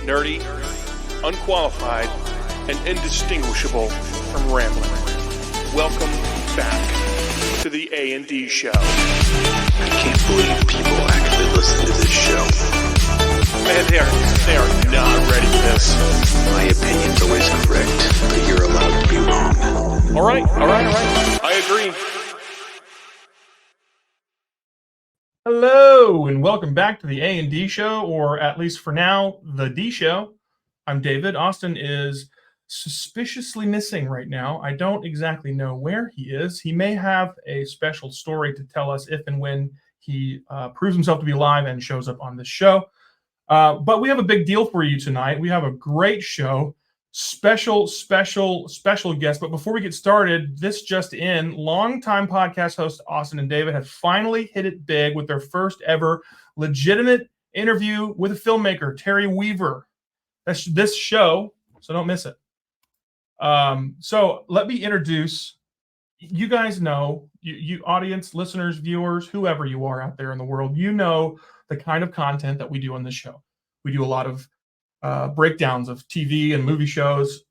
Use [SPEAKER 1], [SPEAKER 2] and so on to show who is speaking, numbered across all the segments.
[SPEAKER 1] nerdy, unqualified, and indistinguishable from rambling. Welcome back to the A&D Show.
[SPEAKER 2] I can't believe people actually listen to this show.
[SPEAKER 1] Man, they are not ready for this.
[SPEAKER 2] My opinion's always correct, but you're allowed to be wrong.
[SPEAKER 1] All right. I agree.
[SPEAKER 3] Hello, and welcome back to the A&D Show, or at least for now, the D Show. I'm David. Austin is suspiciously missing right now. I don't exactly know where he is. He may have a special story to tell us if and when he proves himself to be alive and shows up on this show. But we have a big deal for you tonight. We have a great show, special guest. But before we get started, this just in, longtime podcast host Austin and David have finally hit it big with their first ever legitimate interview with a filmmaker, Terry Weaver. That's this show, so don't miss it. So let me introduce, you guys know, you audience, listeners, viewers, whoever you are out there in the world, you know the kind of content that we do on this show. We do a lot of breakdowns of TV and movie shows.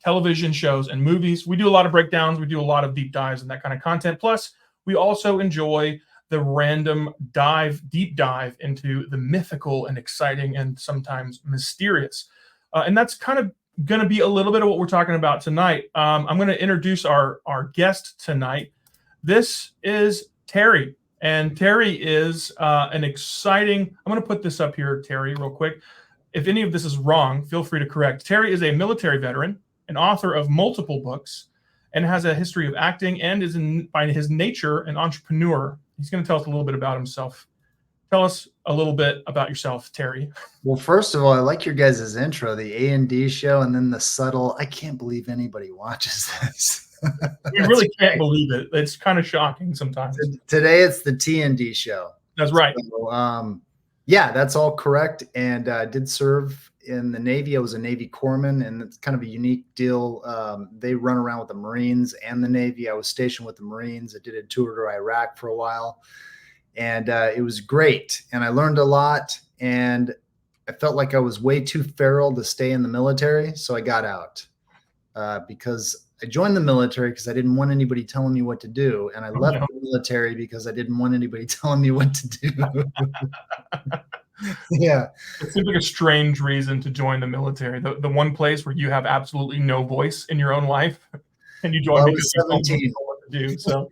[SPEAKER 3] Television shows and movies. We do a lot of breakdowns. We do a lot of deep dives and that kind of content. Plus, we also enjoy the random deep dive into the mythical and exciting and sometimes mysterious. And that's kind of going to be a little bit of what we're talking about tonight. I'm going to introduce our guest tonight. This is Terry. And Terry is an exciting, I'm going to put this up here, Terry, real quick. If any of this is wrong, feel free to correct. Terry is a military veteran, an author of multiple books, and has a history of acting, and is, by his nature, an entrepreneur. He's going to tell us a little bit about himself. Tell us a little bit about yourself, Terry.
[SPEAKER 4] Well, first of all, I like your guys' intro, the A&D Show, and then the subtle, I can't believe anybody watches this.
[SPEAKER 3] We really can't believe it. It's kind of shocking sometimes.
[SPEAKER 4] Today it's the T&D Show.
[SPEAKER 3] That's right.
[SPEAKER 4] So, yeah, that's all correct. And I did serve in the Navy. I was a Navy corpsman, and it's kind of a unique deal. They run around with the Marines and the Navy. I was stationed with the Marines. I did a tour to Iraq for a while, and it was great. And I learned a lot, and I felt like I was way too feral to stay in the military, so I got out because I joined the military because I didn't want anybody telling me what to do. And I left the military because I didn't want anybody telling me what to do. Yeah.
[SPEAKER 3] It seems like a strange reason to join the military. The one place where you have absolutely no voice in your own life, and you join because you don't know what to do. So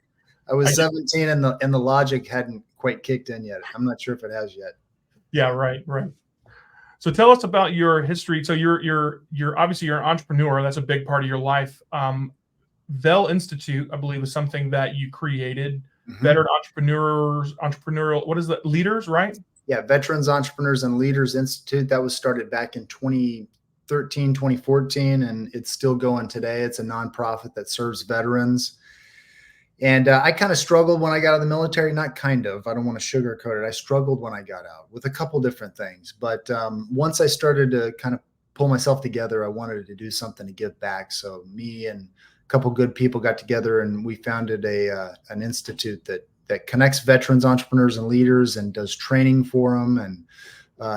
[SPEAKER 4] I was 17 and the logic hadn't quite kicked in yet. I'm not sure if it has yet.
[SPEAKER 3] Yeah, right. So tell us about your history. So you're obviously you're an entrepreneur. That's a big part of your life. Vel Institute, I believe, is something that you created. Mm-hmm. Veteran entrepreneurial. What is that? Leaders, right?
[SPEAKER 4] Yeah, Veterans, Entrepreneurs, and Leaders Institute. That was started back in 2013, 2014, and it's still going today. It's a nonprofit that serves veterans. And I kind of struggled when I got out of the military. Not kind of. I don't want to sugarcoat it. I struggled when I got out with a couple different things. But once I started to kind of pull myself together, I wanted to do something to give back. So me and a couple good people got together, and we founded an institute that connects veterans, entrepreneurs, and leaders, and does training for them and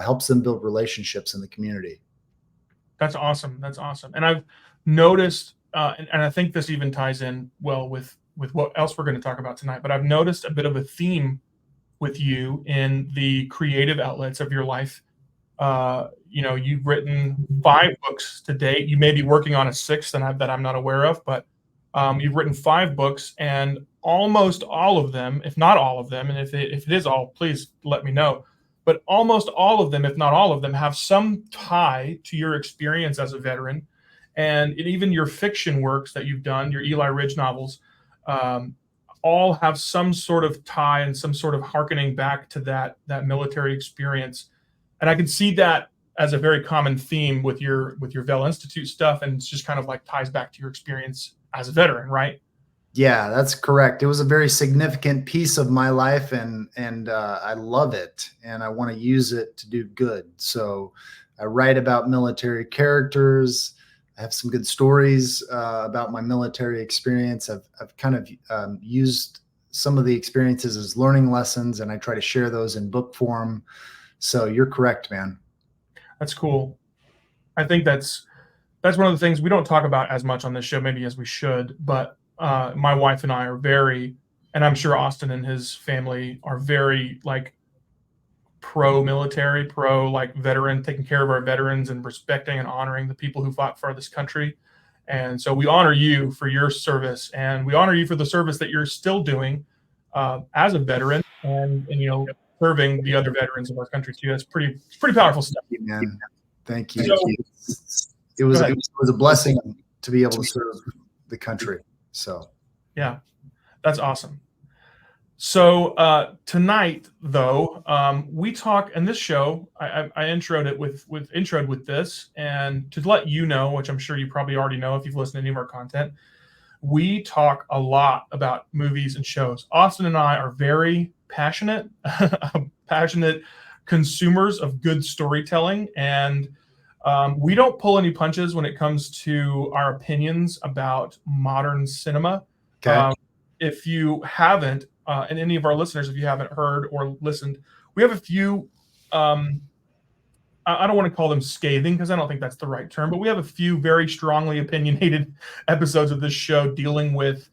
[SPEAKER 4] helps them build relationships in the community.
[SPEAKER 3] That's awesome. And I've noticed, and I think this even ties in well with what else we're going to talk about tonight, but I've noticed a bit of a theme with you in the creative outlets of your life. You've written 5 books to date. You may be working on a 6th that I'm not aware of, but you've written 5 books, and almost all of them, if not all of them, and if it is all, please let me know, but almost all of them, if not all of them, have some tie to your experience as a veteran. And even your fiction works that you've done, your Eli Ridge novels, all have some sort of tie and some sort of hearkening back to that military experience. And I can see that as a very common theme with your Vel Institute stuff, and it's just kind of like ties back to your experience as a veteran, right?
[SPEAKER 4] Yeah, that's correct. It was a very significant piece of my life, and I love it, and I want to use it to do good. So I write about military characters. I have some good stories about my military experience. I've kind of used some of the experiences as learning lessons, and I try to share those in book form. So you're correct, man.
[SPEAKER 3] That's cool. I think that's one of the things we don't talk about as much on this show, maybe as we should. But my wife and I are very, and I'm sure Austin and his family are very like pro-military, pro like veteran, taking care of our veterans and respecting and honoring the people who fought for this country. And so we honor you for your service, and we honor you for the service that you're still doing as a veteran, and serving the other veterans of our country too. That's it's pretty powerful stuff.
[SPEAKER 4] Thank you, man. Thank you.
[SPEAKER 3] So,
[SPEAKER 4] it was a blessing to be able to serve the country. So
[SPEAKER 3] yeah, that's awesome. So tonight, though, we talk, and this show, I introed it with this, and to let you know, which I'm sure you probably already know if you've listened to any of our content, we talk a lot about movies and shows. Austin and I are very passionate consumers of good storytelling, and we don't pull any punches when it comes to our opinions about modern cinema.
[SPEAKER 4] okay.
[SPEAKER 3] If you haven't, and any of our listeners, if you haven't heard or listened, we have a few, I don't want to call them scathing because I don't think that's the right term, but we have a few very strongly opinionated episodes of this show dealing with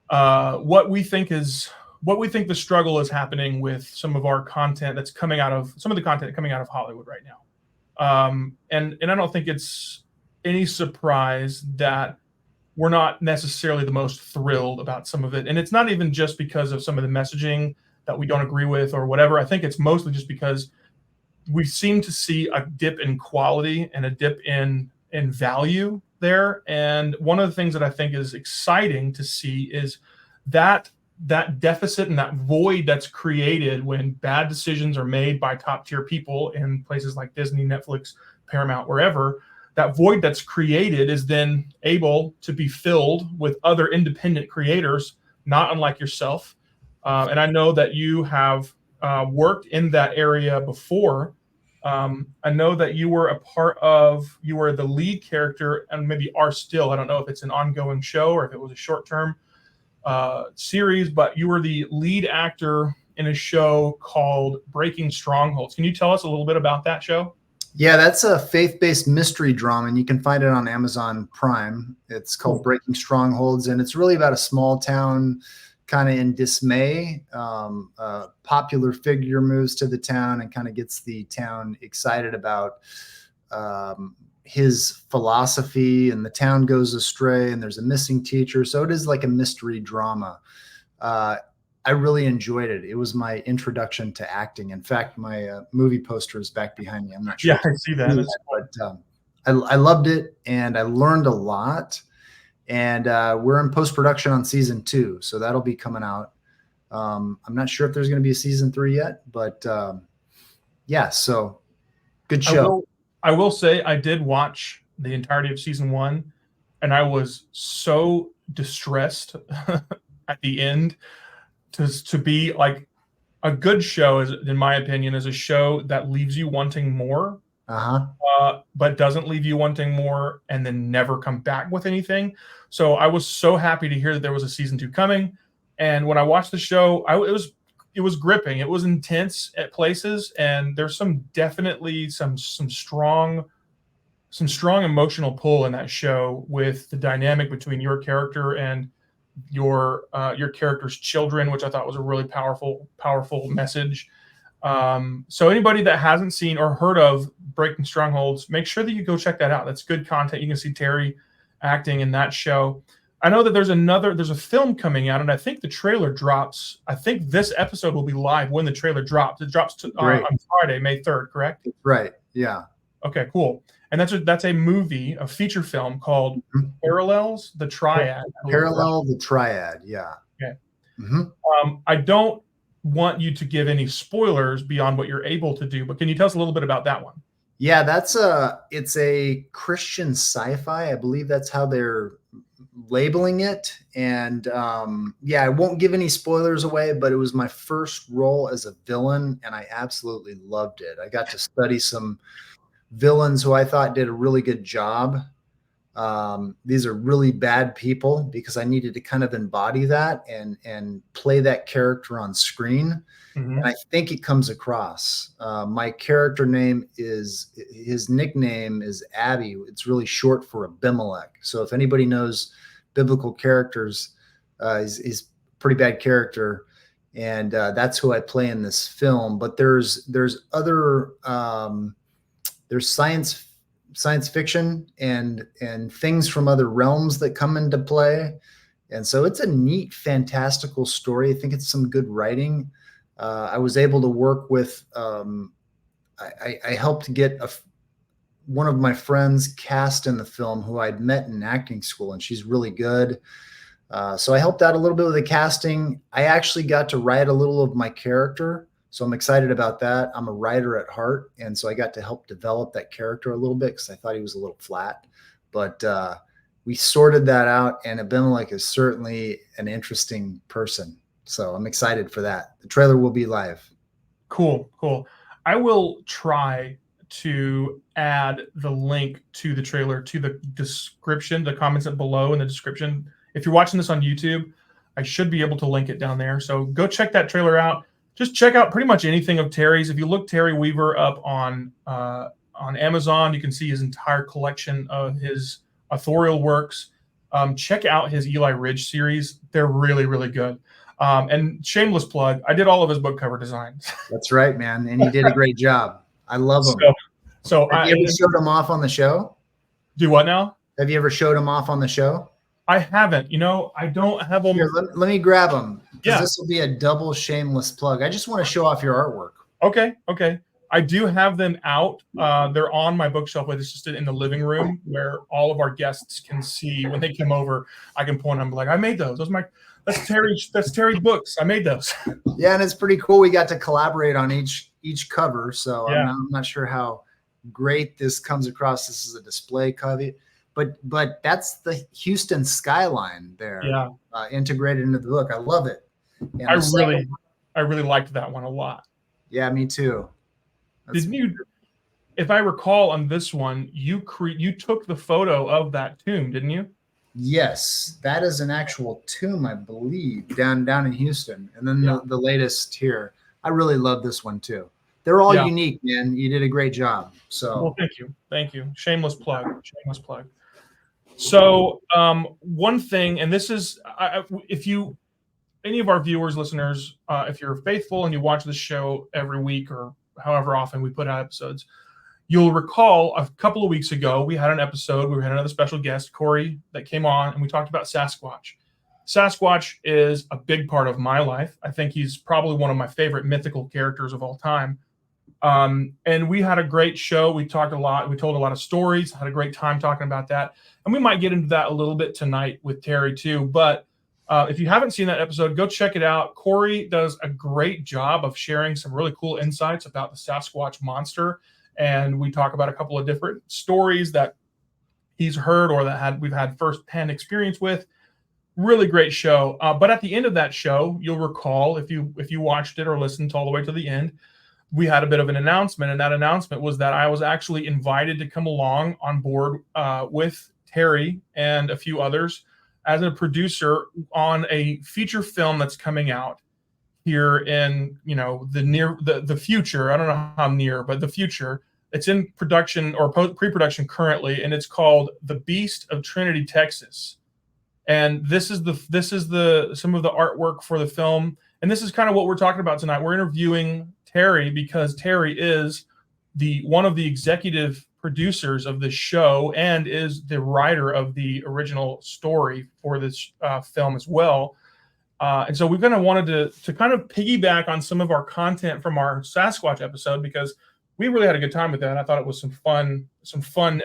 [SPEAKER 3] what we think the struggle is happening with some of our content that's coming out of Hollywood right now. And I don't think it's any surprise that we're not necessarily the most thrilled about some of it. And it's not even just because of some of the messaging that we don't agree with or whatever. I think it's mostly just because we seem to see a dip in quality and a dip in value there. And one of the things that I think is exciting to see is that deficit and that void that's created when bad decisions are made by top tier people in places like Disney, Netflix, Paramount, wherever. That void that's created is then able to be filled with other independent creators, not unlike yourself. And I know that you have worked in that area before. I know that you were you were the lead character, and maybe are still. I don't know if it's an ongoing show or if it was a short-term series, but you were the lead actor in a show called Breaking Strongholds. Can you tell us a little bit about that show?
[SPEAKER 4] Yeah, that's a faith-based mystery drama, and you can find it on Amazon Prime. It's called Breaking Strongholds, and it's really about a small town kind of in dismay. A popular figure moves to the town and kind of gets the town excited about his philosophy, and the town goes astray, and there's a missing teacher. So it is like a mystery drama. I really enjoyed it. It was my introduction to acting. In fact, my movie poster is back behind me. I'm not sure.
[SPEAKER 3] Yeah, I see that.
[SPEAKER 4] But I loved it, and I learned a lot. And we're in post-production on season 2, so that'll be coming out. I'm not sure if there's going to be a season 3 yet, but yeah, so good show.
[SPEAKER 3] I will say I did watch the entirety of season 1, and I was so distressed at the end. To be like a good show, in my opinion, is a show that leaves you wanting more, but doesn't leave you wanting more and then never come back with anything. So I was so happy to hear that there was a season 2 coming. And when I watched the show, it was gripping. It was intense at places, and there's definitely some strong emotional pull in that show with the dynamic between your character and your character's children, which I thought was a really powerful message. So anybody that hasn't seen or heard of Breaking Strongholds, make sure that you go check that out. That's good content. You can see Terry acting in that show. I know that there's a film coming out, and I think the trailer drops. I think this episode will be live when the trailer drops. It drops on Friday, May 3rd, correct?
[SPEAKER 4] Right. Yeah.
[SPEAKER 3] Okay, cool. And that's a movie, a feature film called Parallels, the Triad.
[SPEAKER 4] Parallel, the Triad, yeah.
[SPEAKER 3] Okay.
[SPEAKER 4] Mm-hmm.
[SPEAKER 3] I don't want you to give any spoilers beyond what you're able to do, but can you tell us a little bit about that one?
[SPEAKER 4] Yeah, it's a Christian sci-fi. I believe that's how they're labeling it. And yeah, I won't give any spoilers away, but it was my first role as a villain, and I absolutely loved it. I got to study some villains who I thought did a really good job. These are really bad people, because I needed to kind of embody that and play that character on screen.
[SPEAKER 3] Mhm.
[SPEAKER 4] And I think it comes across. My character name his nickname is Abby. It's really short for Abimelech. So if anybody knows biblical characters, he's a pretty bad character. And that's who I play in this film. But there's other, there's science fiction and things from other realms that come into play. And so it's a neat, fantastical story. I think it's some good writing. I was able to work with, I helped get one of my friends cast in the film who I'd met in acting school, and she's really good. So I helped out a little bit with the casting. I actually got to write a little of my character. So I'm excited about that. I'm a writer at heart. And so I got to help develop that character a little bit, because I thought he was a little flat. But we sorted that out, and Abimelech is certainly an interesting person. So I'm excited for that. The trailer will be live.
[SPEAKER 3] Cool. I will try to add the link to the trailer to the description, the comments below in the description. If you're watching this on YouTube, I should be able to link it down there. So go check that trailer out. Just check out pretty much anything of Terry's. If you look Terry Weaver up on Amazon, you can see his entire collection of his authorial works. Check out his Eli Ridge series. They're really, really good. And shameless plug, I did all of his book cover designs.
[SPEAKER 4] That's right, man. And you did a great job. I love them.
[SPEAKER 3] So
[SPEAKER 4] have you ever showed them off on the show?
[SPEAKER 3] Do what now?
[SPEAKER 4] Have you ever showed them off on the show?
[SPEAKER 3] I haven't. I don't have them.
[SPEAKER 4] Here, let me grab them.
[SPEAKER 3] Yeah.
[SPEAKER 4] This will be a double shameless plug. I just want to show off your artwork.
[SPEAKER 3] Okay. I do have them out. They're on my bookshelf, but it's just in the living room where all of our guests can see when they come over. I can point them like, I made those. That's Terry's books. I made those.
[SPEAKER 4] Yeah, and it's pretty cool. We got to collaborate on each cover. So
[SPEAKER 3] yeah.
[SPEAKER 4] I'm not sure how great this comes across. This is a display cover, but that's the Houston skyline there.
[SPEAKER 3] Yeah.
[SPEAKER 4] Integrated into the book. I love it. And
[SPEAKER 3] I really liked that one a lot.
[SPEAKER 4] Yeah, me too.
[SPEAKER 3] Didn't you? If I recall, on this one, you took the photo of that tomb, didn't you?
[SPEAKER 4] Yes, that is an actual tomb, I believe, down in Houston. And then the latest here. I really love this one too. They're all unique, man. You did a great job. So
[SPEAKER 3] well, thank you. Shameless plug. So one thing, and this is, if you, any of our viewers, listeners, if you're faithful and you watch this show every week or however often we put out episodes, you'll recall a couple of weeks ago, we had an episode where we had another special guest, Corey, that came on, and we talked about Sasquatch. Sasquatch is a big part of my life. I think he's probably one of my favorite mythical characters of all time. And we had a great show. We talked a lot. We told a lot of stories, had a great time talking about that. And we might get into that a little bit tonight with Terry too. But if you haven't seen that episode, go check it out. Corey does a great job of sharing some really cool insights about the Sasquatch monster. And we talk about a couple of different stories that he's heard or that we've had firsthand experience with. Really great show. But at the end of that show, you'll recall, if you watched it or listened all the way to the end, we had a bit of an announcement. And that announcement was that I was actually invited to come along on board with Terry and a few others as a producer on a feature film that's coming out here in the future. I don't know how near, but the future. It's in production or pre-production currently, and it's called The Beast of Trinity Texas. And this is some of the artwork for the film. And this is kind of what we're talking about tonight. We're interviewing Terry because Terry is one of the executive producers of this show and is the writer of the original story for this film as well. And so we've kind of wanted to kind of piggyback on some of our content from our Sasquatch episode, because we really had a good time with that. I thought it was some fun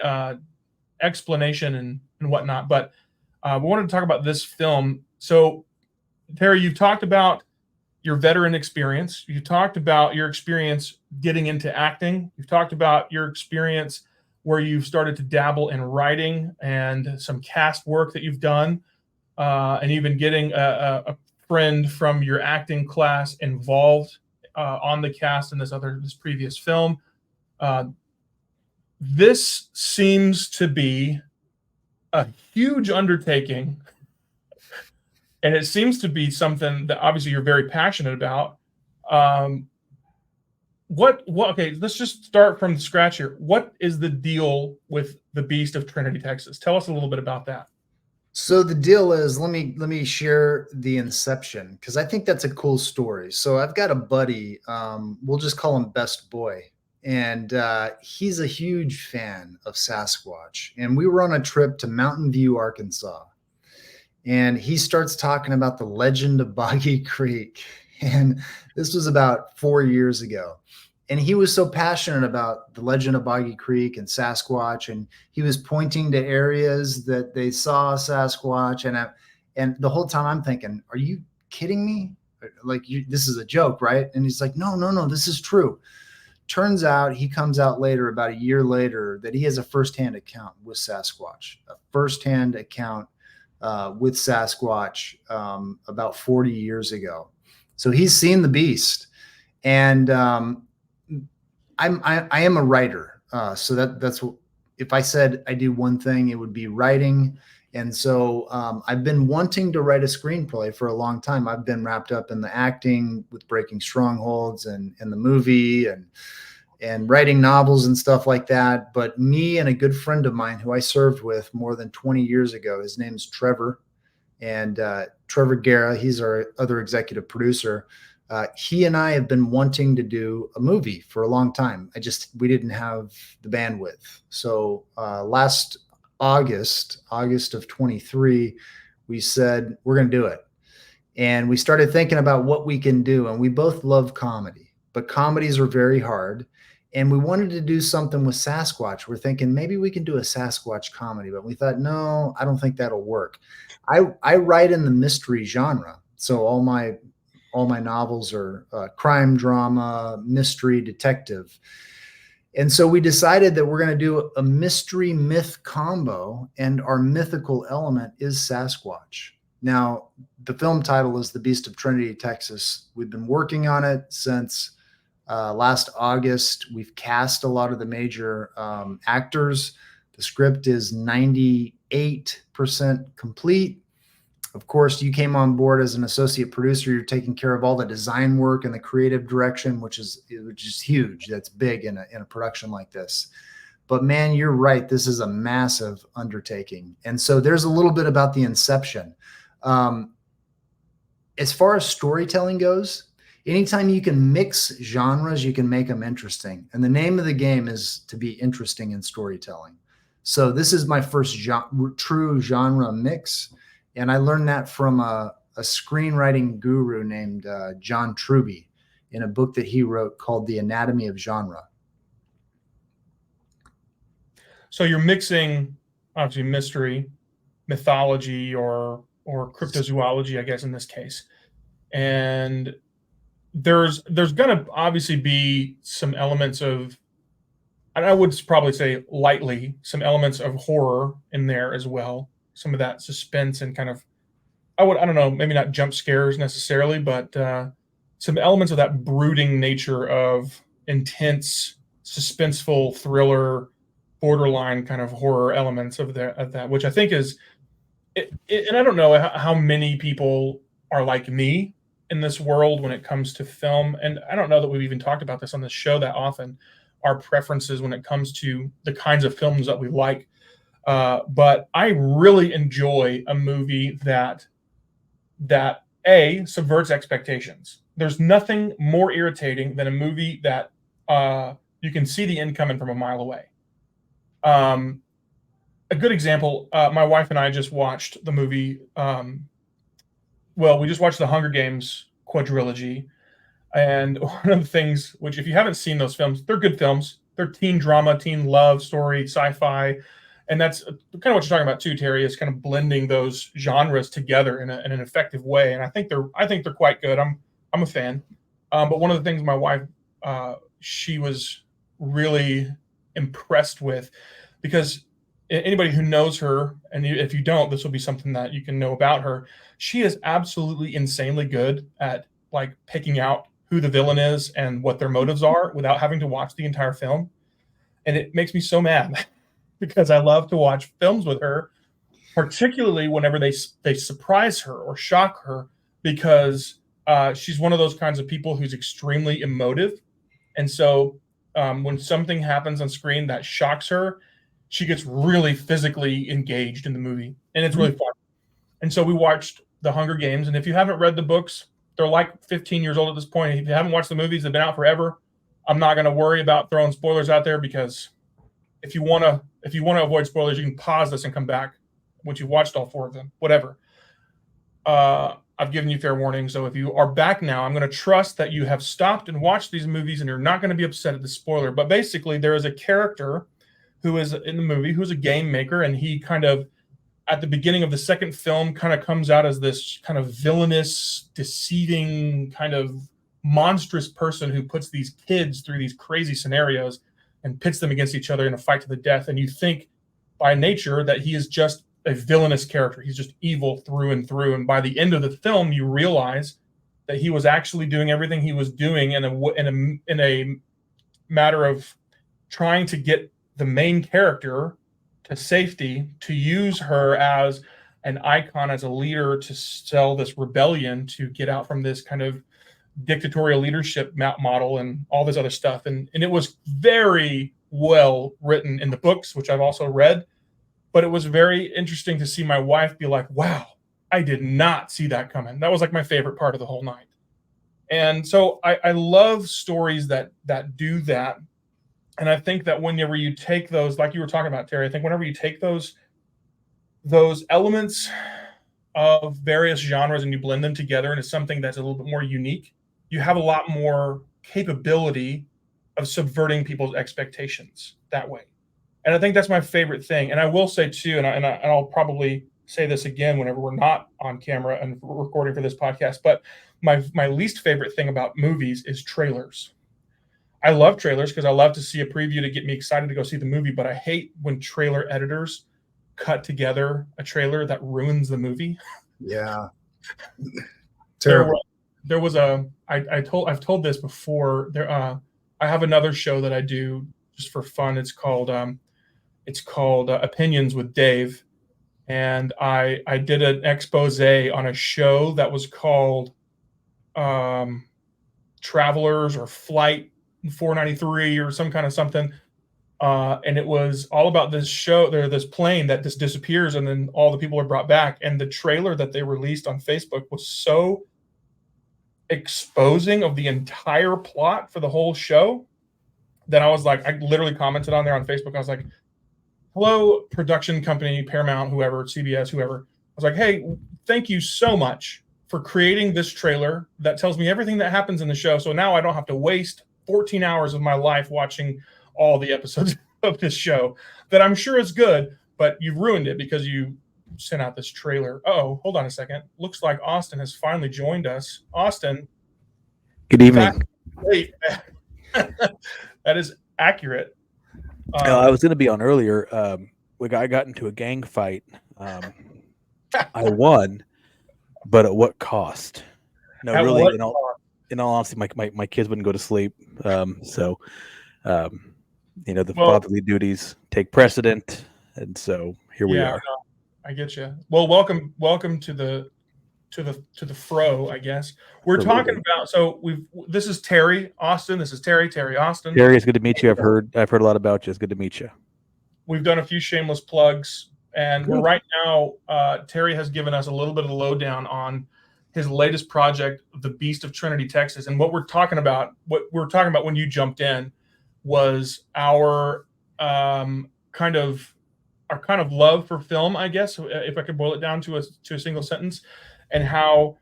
[SPEAKER 3] explanation and whatnot. But we wanted to talk about this film. So, Terry, you've talked about your veteran experience. You've talked about your experience getting into acting. You've talked about your experience where you've started to dabble in writing and some cast work that you've done, and even getting a friend from your acting class involved on the cast in this previous film. This seems to be a huge undertaking, and it seems to be something that obviously you're very passionate about. What okay, let's just start from scratch here. What is the deal with the Beast of Trinity, Texas? Tell us a little bit about that.
[SPEAKER 4] So the deal is, let me share the inception, because I think that's a cool story. So I've got a buddy, we'll just call him Best Boy, and he's a huge fan of Sasquatch. And we were on a trip to Mountain View, Arkansas, and he starts talking about the legend of Boggy Creek, and this was about 4 years ago. And he was so passionate about the legend of Boggy Creek and Sasquatch, and he was pointing to areas that they saw Sasquatch, and the whole time I'm thinking, are you kidding me? Like, this is a joke, right? And he's like, no, this is true. Turns out he comes out later, about a year later, that he has a firsthand account with Sasquatch, a firsthand account with Sasquatch about 40 years ago. So he's seen the beast, and I am a writer, so that's what, if I said I do one thing, it would be writing. And so I've been wanting to write a screenplay for a long time. I've been wrapped up in the acting with Breaking Strongholds and the movie and writing novels and stuff like that. But me and a good friend of mine who I served with more than 20 years ago, his name's Trevor, and Trevor Guerra, he's our other executive producer. He and I have been wanting to do a movie for a long time. We didn't have the bandwidth. So last August of 23, we said, we're going to do it. And we started thinking about what we can do. And we both love comedy, but comedies are very hard. And we wanted to do something with Sasquatch. We're thinking maybe we can do a Sasquatch comedy, but we thought, no, I don't think that'll work. I write in the mystery genre. So all my novels are crime drama, mystery, detective. And so we decided that we're going to do a mystery myth combo, and our mythical element is Sasquatch. Now, the film title is The Beast of Trinity, Texas. We've been working on it since last August. We've cast a lot of the major actors. The script is 98% complete. Of course, you came on board as an associate producer. You're taking care of all the design work and the creative direction, which is huge. That's big in a production like this. But man, you're right. This is a massive undertaking. And so there's a little bit about the inception. As far as storytelling goes, anytime you can mix genres, you can make them interesting. And the name of the game is to be interesting in storytelling. So this is my first true genre mix. And I learned that from a screenwriting guru named John Truby in a book that he wrote called The Anatomy of Genre.
[SPEAKER 3] So you're mixing, obviously, mystery, mythology, or cryptozoology, I guess, in this case. And there's going to obviously be some elements of, and I would probably say lightly, some elements of horror in there as well. Some of that suspense and kind of, I don't know, maybe not jump scares necessarily, but some elements of that brooding nature of intense, suspenseful thriller, borderline kind of horror elements of that, which I think is, and I don't know how many people are like me in this world when it comes to film. And I don't know that we've even talked about this on this show that often, our preferences when it comes to the kinds of films that we like. But I really enjoy a movie that subverts expectations. There's nothing more irritating than a movie that you can see the end coming from a mile away. A good example, my wife and I just watched the movie. We just watched the Hunger Games quadrilogy. And one of the things, which if you haven't seen those films, they're good films. They're teen drama, teen love story, sci-fi. And that's kind of what you're talking about too, Terry, is kind of blending those genres together in an effective way. And I think they're quite good. I'm a fan. But one of the things my wife, she was really impressed with, because anybody who knows her, and if you don't, this will be something that you can know about her. She is absolutely insanely good at like picking out who the villain is and what their motives are without having to watch the entire film. And it makes me so mad because I love to watch films with her particularly whenever they surprise her or shock her, because she's one of those kinds of people who's extremely emotive. And so when something happens on screen that shocks her, she gets really physically engaged in the movie, and it's really fun. And so we watched The Hunger Games, and if you haven't read the books, they're like 15 years old at this point. If you haven't watched the movies, they've been out forever. I'm not going to worry about throwing spoilers out there, because if you want to avoid spoilers, you can pause this and come back once you've watched all 4 of them. Whatever. I've given you fair warning, so if you are back now, I'm going to trust that you have stopped and watched these movies and you're not going to be upset at the spoiler. But basically, there is a character who is in the movie who's a game maker, and he kind of, at the beginning of the second film, kind of comes out as this kind of villainous, deceiving, kind of monstrous person who puts these kids through these crazy scenarios and pits them against each other in a fight to the death. And you think by nature that he is just a villainous character. He's just evil through and through. And by the end of the film, you realize that he was actually doing everything he was doing in a matter of trying to get the main character to safety, to use her as an icon, as a leader, to sell this rebellion, to get out from this kind of dictatorial leadership model and all this other stuff. And it was very well written in the books, which I've also read. But it was very interesting to see my wife be like, wow, I did not see that coming. That was like my favorite part of the whole night. And so I love stories that do that. And I think that whenever you take those, like you were talking about, Terry, I think whenever you take those elements of various genres and you blend them together into something that's a little bit more unique, you have a lot more capability of subverting people's expectations that way. And I think that's my favorite thing. And I will say too, and I'll probably say this again whenever we're not on camera and recording for this podcast, but my least favorite thing about movies is trailers. I love trailers because I love to see a preview to get me excited to go see the movie, but I hate when trailer editors cut together a trailer that ruins the movie.
[SPEAKER 4] Yeah. Terrible.
[SPEAKER 3] I've told this before. I have another show that I do just for fun. It's called Opinions with Dave. And I did an expose on a show that was called Travelers or Flight 493 or some kind of something. And it was all about this show. There's this plane that just disappears and then all the people are brought back. And the trailer that they released on Facebook was so exposing of the entire plot for the whole show that I was like, I literally commented on there on Facebook. I was like, hello, production company, Paramount, whoever, CBS, whoever. I was like, hey, thank you so much for creating this trailer that tells me everything that happens in the show. So now I don't have to waste 14 hours of my life watching all the episodes of this show that I'm sure is good, but you've ruined it because you sent out this trailer. Oh, hold on a second. Looks like Austin has finally joined us. Austin.
[SPEAKER 5] Good evening.
[SPEAKER 3] Wait. That is accurate.
[SPEAKER 5] I was going to be on earlier. I got into a gang fight. I won, but at what cost? No,
[SPEAKER 3] At
[SPEAKER 5] really.
[SPEAKER 3] what
[SPEAKER 5] In all honesty, my kids wouldn't go to sleep. The fatherly duties take precedent, and so here we are.
[SPEAKER 3] No, I get you. Well, welcome to the fro, I guess. We're talking about, this is Terry Austin. This is Terry Austin.
[SPEAKER 5] Terry, it's good to meet you. I've heard a lot about you. It's good to meet you.
[SPEAKER 3] We've done a few shameless plugs, and we're right now, Terry has given us a little bit of the lowdown on his latest project, the Beast of Trinity, Texas. And what we were talking about when you jumped in was our kind of love for film, I guess, if I could boil it down to a single sentence, and how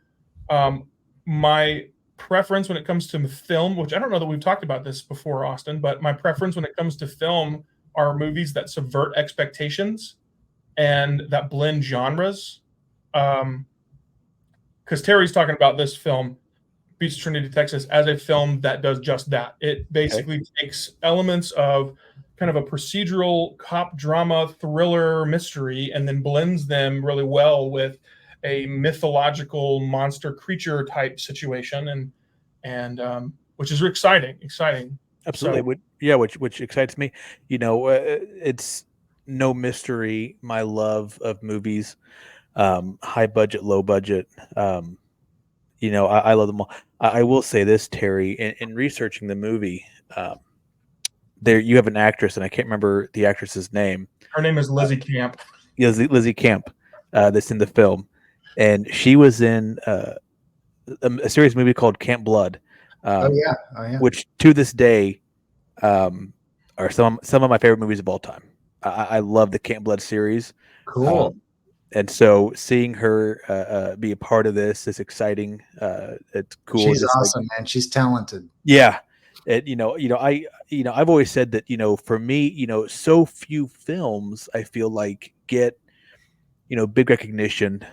[SPEAKER 3] my preference when it comes to film, which I don't know that we've talked about this before, Austin, but my preference when it comes to film are movies that subvert expectations and that blend genres. Because Terry's talking about this film, Beast of Trinity, Texas, as a film that does just that. It basically takes elements of kind of a procedural cop drama, thriller, mystery, and then blends them really well with a mythological monster creature type situation, and which is exciting.
[SPEAKER 5] Absolutely, which excites me. It's no mystery, my love of movies, high budget, low budget. I love them all. I will say this, Terry, in researching the movie, there you have an actress, and I can't remember the actress's name.
[SPEAKER 3] Her name is Lizzie Camp.
[SPEAKER 5] Lizzie Camp, that's in the film, and she was in a series movie called Camp Blood,
[SPEAKER 4] Oh yeah.
[SPEAKER 5] which to this day are some of my favorite movies of all time. I love the Camp Blood series.
[SPEAKER 4] Cool.
[SPEAKER 5] And so seeing her be a part of this is exciting. It's cool.
[SPEAKER 4] She's
[SPEAKER 5] just
[SPEAKER 4] awesome, man. She's talented.
[SPEAKER 5] Yeah. I've always said that, for me, so few films I feel like get, big recognition,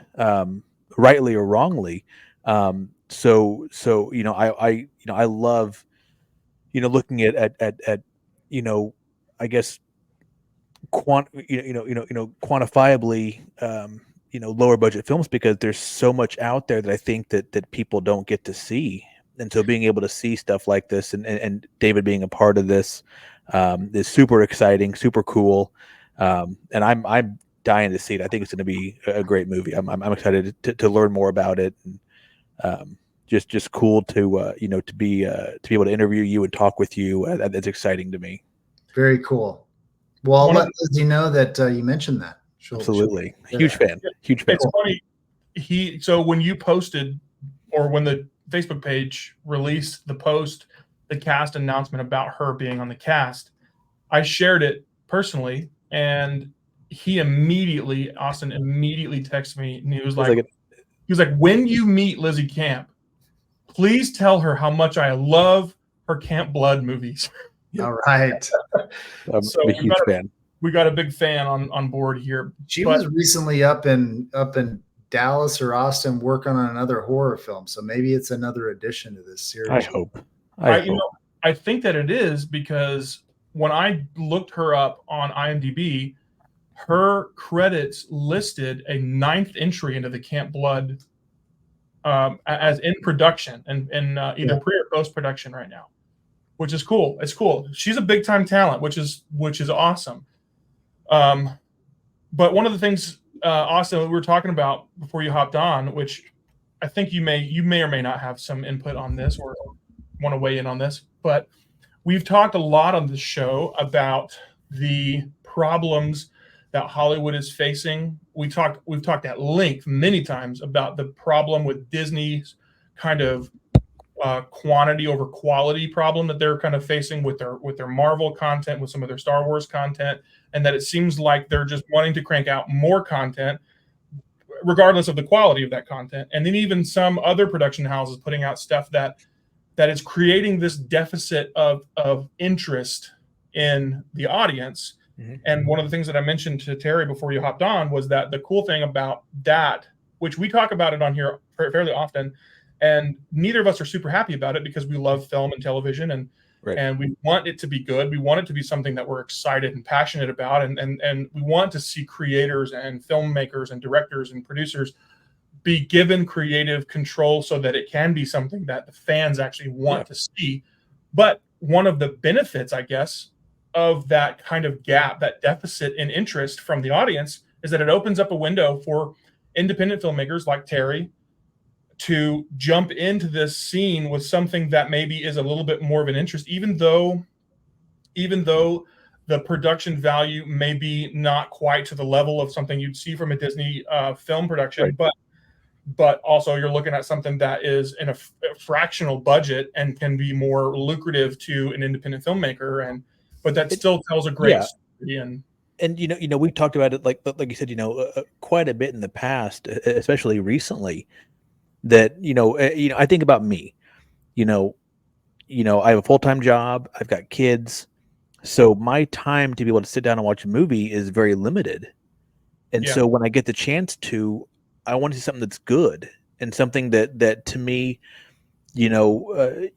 [SPEAKER 5] rightly or wrongly. I love, looking at I guess quantifiably, lower budget films, because there's so much out there that I think that people don't get to see. And so being able to see stuff like this and David being a part of this is super exciting, super cool. And I'm dying to see it. I think it's going to be a great movie. I'm excited to learn more about it. And, just cool to be able to interview you and talk with you. That's exciting to me.
[SPEAKER 4] Very cool. Well, I'll let Lizzie know that you mentioned that.
[SPEAKER 5] Absolutely. Huge fan. Huge fan.
[SPEAKER 3] It's funny. So when you posted, or when the Facebook page released the cast announcement about her being on the cast, I shared it personally, and Austin immediately texted me, and he was like, when you meet Lizzie Camp, please tell her how much I love her Camp Blood movies.
[SPEAKER 4] All right.
[SPEAKER 5] I'm a huge fan.
[SPEAKER 3] We got a big fan on board here.
[SPEAKER 4] She was recently up in Dallas or Austin working on another horror film, so maybe it's another addition to this series.
[SPEAKER 5] I hope.
[SPEAKER 3] I think that it is, because when I looked her up on IMDb, her credits listed a 9th entry into the Camp Blood as in production and either pre or post production right now, which is cool. It's cool. She's a big time talent, which is awesome. But one of the things, Austin, we were talking about before you hopped on, which I think you may or may not have some input on this or want to weigh in on this, but we've talked a lot on this show about the problems that Hollywood is facing. We've talked at length many times about the problem with Disney's kind of quantity over quality problem that they're kind of facing with their Marvel content, with some of their Star Wars content, and that it seems like they're just wanting to crank out more content regardless of the quality of that content. And then even some other production houses putting out stuff that is creating this deficit of interest in the audience. Mm-hmm. And one of the things that I mentioned to Terry before you hopped on was that the cool thing about that, which we talk about it on here fairly often, and neither of us are super happy about it because we love film and television, and we want it to be good. We want it to be something that we're excited and passionate about, and we want to see creators and filmmakers and directors and producers be given creative control so that it can be something that the fans actually want to see. But one of the benefits, I guess, of that kind of gap, that deficit in interest from the audience, is that it opens up a window for independent filmmakers like Terry to jump into this scene with something that maybe is a little bit more of an interest, even though the production value may be not quite to the level of something you'd see from a Disney film production, but also you're looking at something that is in a fractional budget and can be more lucrative to an independent filmmaker, but that still tells a great story.
[SPEAKER 5] And we've talked about it like you said, quite a bit in the past, especially recently. That I think about me. I have a full-time job. I've got kids, so my time to be able to sit down and watch a movie is very limited. And so when I get the chance to, I want to see something that's good and something that to me, David,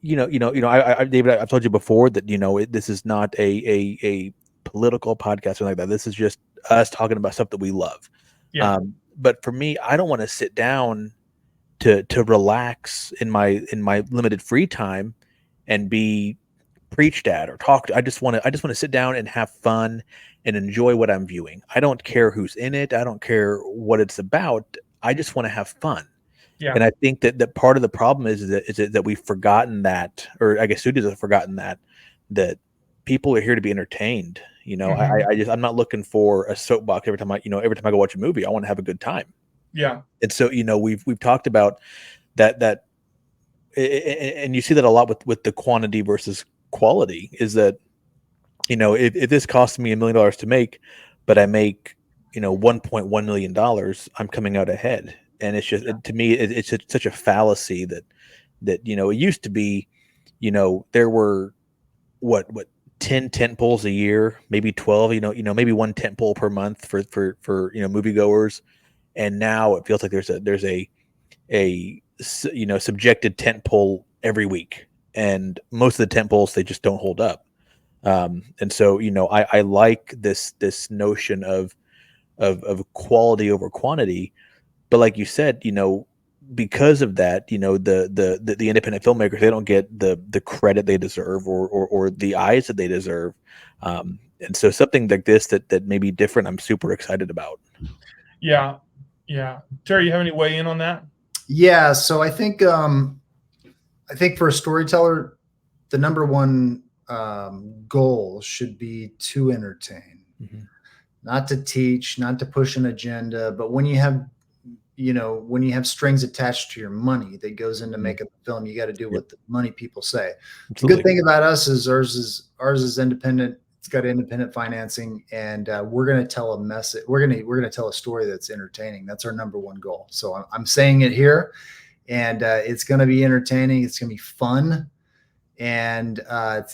[SPEAKER 5] I've told you before that this is not a political podcast or something like that. This is just us talking about stuff that we love. Yeah. But for me, I don't want to sit down to relax in my limited free time and be preached at or talked. I just want to sit down and have fun and enjoy what I'm viewing. I don't care who's in it. I don't care what it's about. I just want to have fun.
[SPEAKER 3] Yeah.
[SPEAKER 5] And I think that part of the problem is that we've forgotten that, or I guess studios have forgotten that people are here to be entertained. You know, I'm not looking for a soapbox every time I go watch a movie. I want to have a good time.
[SPEAKER 3] Yeah.
[SPEAKER 5] And so, we've talked about that, and you see that a lot with the quantity versus quality, is that, if this costs me $1 million to make, but I make, $1.1 million, I'm coming out ahead. And it's just, to me, it's such a fallacy that it used to be, there were what 10 tent poles a year, maybe 12, maybe one tent pole per month for moviegoers. And now it feels like there's a subjected tent pole every week, and most of the tent poles, they just don't hold up. And so, I like this notion of quality over quantity, but like you said, because of that, the independent filmmakers, they don't get the credit they deserve or the eyes that they deserve. And so something like this that may be different, I'm super excited about.
[SPEAKER 3] Yeah. Terry, you have any weigh in on that?
[SPEAKER 4] Yeah. So I think for a storyteller, the number one goal should be to entertain, not to teach, not to push an agenda. But when you have strings attached to your money that goes into making the film, you got to do what the money people say. Absolutely. The good thing about us is ours is independent. It's got independent financing, and we're going to tell a message. We're going to tell a story that's entertaining. That's our number one goal. So I'm saying it here, and it's going to be entertaining. It's going to be fun, and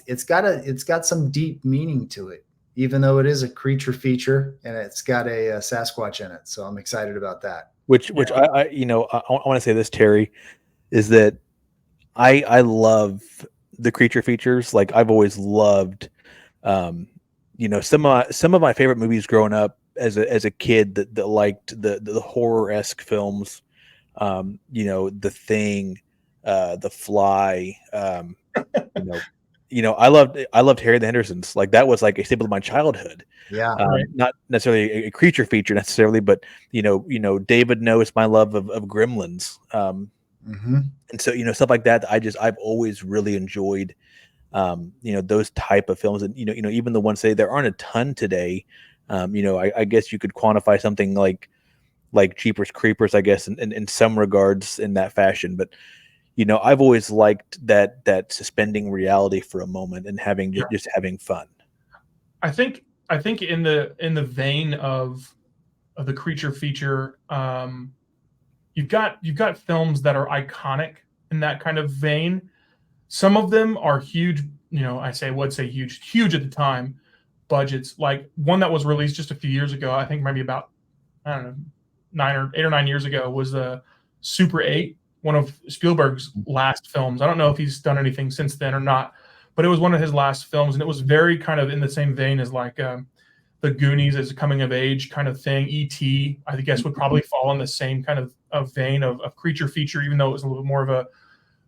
[SPEAKER 4] it's got some deep meaning to it, even though it is a creature feature and it's got a Sasquatch in it. So I'm excited about that.
[SPEAKER 5] Which I want to say this, Terry, is that I love the creature features. Like, I've always loved, some of my favorite movies growing up as a kid that liked the horror-esque films. The Thing, The Fly. I loved Harry the Hendersons. Like, that was like a staple of my childhood.
[SPEAKER 4] Yeah.
[SPEAKER 5] Not necessarily a creature feature necessarily, but David knows my love of Gremlins. And so, stuff like that. I've always really enjoyed, those type of films. And, even the ones there aren't a ton today. I guess you could quantify something like Jeepers Creepers, I guess, in some regards in that fashion. But, I've always liked that suspending reality for a moment and just having fun.
[SPEAKER 3] I think in the vein of the creature feature, you've got films that are iconic in that kind of vein. Some of them are huge, would say huge at the time budgets. Like one that was released just a few years ago, I think maybe about, I don't know, 8 or 9 years ago, was the Super 8, one of Spielberg's last films. I don't know if he's done anything since then or not, but it was one of his last films, and it was very kind of in the same vein as like the Goonies, as a coming of age kind of thing. E.T., I guess, would probably fall in the same kind of vein of creature feature, even though it was a little bit more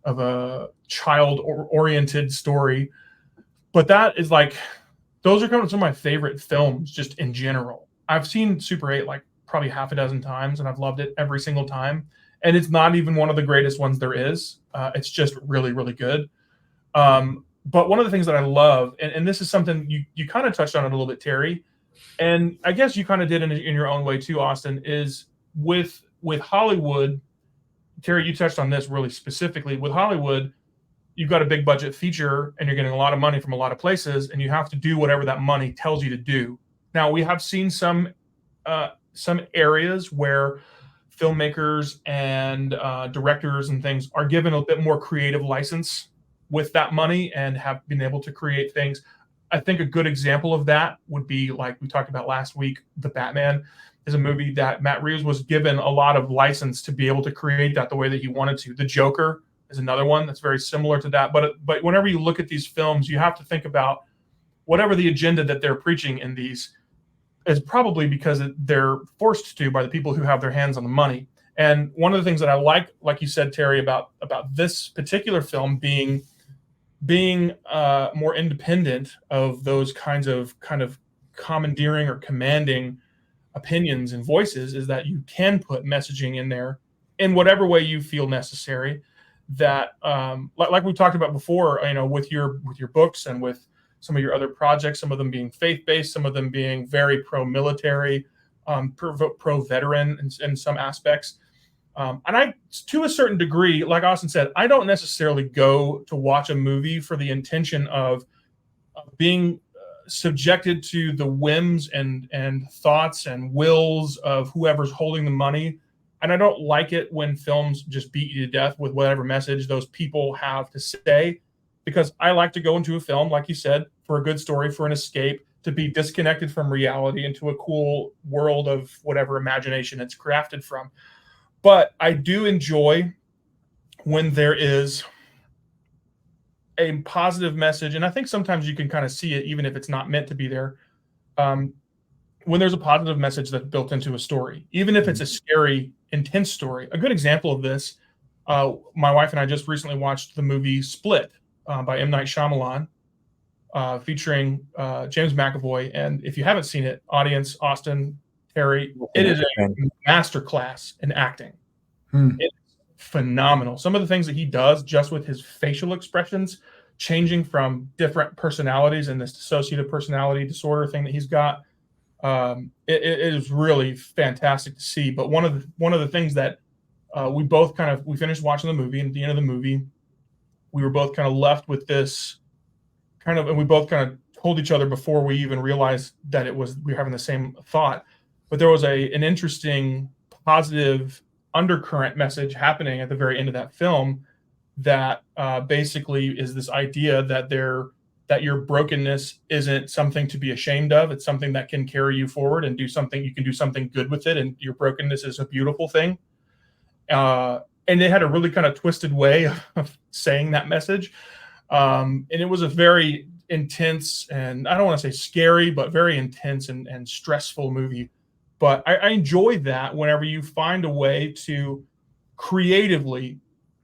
[SPEAKER 3] of a child oriented story. But that is like, those are kind of some of my favorite films just in general. I've seen Super 8 like probably half a dozen times, and I've loved it every single time. And it's not even one of the greatest ones there is. It's just really, really good. But one of the things that I love, and this is something you kind of touched on it a little bit, Terry, and I guess you kind of did in your own way too, Austin, is with Hollywood. Terry, you touched on this really specifically. With Hollywood, you've got a big budget feature and you're getting a lot of money from a lot of places, and you have to do whatever that money tells you to do. Now, we have seen some areas where filmmakers and directors and things are given a bit more creative license with that money and have been able to create things. I think a good example of that would be, like we talked about last week, The Batman is a movie that Matt Reeves was given a lot of license to be able to create that the way that he wanted to. The Joker is another one that's very similar to that. But whenever you look at these films, you have to think about whatever the agenda that they're preaching in these is probably because they're forced to by the people who have their hands on the money. And one of the things that I like you said, Terry, about this particular film being being more independent of those kinds of kind of commandeering or commanding opinions and voices is that you can put messaging in there in whatever way you feel necessary. That like we talked about before, with your books and with some of your other projects, some of them being faith-based, some of them being very pro-military, pro-veteran in some aspects. And I, to a certain degree, like Austin said, I don't necessarily go to watch a movie for the intention of being subjected to the whims and thoughts and wills of whoever's holding the money. And I don't like it when films just beat you to death with whatever message those people have to say, because I like to go into a film, like you said, for a good story, for an escape, to be disconnected from reality into a cool world of whatever imagination it's crafted from. But I do enjoy when there is a positive message, and I think sometimes you can kind of see it even if it's not meant to be there. When there's a positive message that's built into a story, even if it's a scary, intense story. A good example of this, my wife and I just recently watched the movie Split by M. Night Shyamalan, featuring James McAvoy. And if you haven't seen it, audience, Austin, Terry, it is a masterclass in acting. It's phenomenal. Some of the things that he does just with his facial expressions, changing from different personalities and this dissociative personality disorder thing that he's got, it is really fantastic to see. But one of the things that we finished watching the movie, and at the end of the movie, we were both kind of left with this kind of, and we both kind of told each other before we even realized that we were having the same thought. But there was an interesting positive undercurrent message happening at the very end of that film that basically is this idea that your brokenness isn't something to be ashamed of. It's something that can carry you forward and you can do something good with it. And your brokenness is a beautiful thing. And they had a really kind of twisted way of saying that message. And it was a very intense, and I don't want to say scary, but very intense and stressful movie. But I enjoy that whenever you find a way to creatively,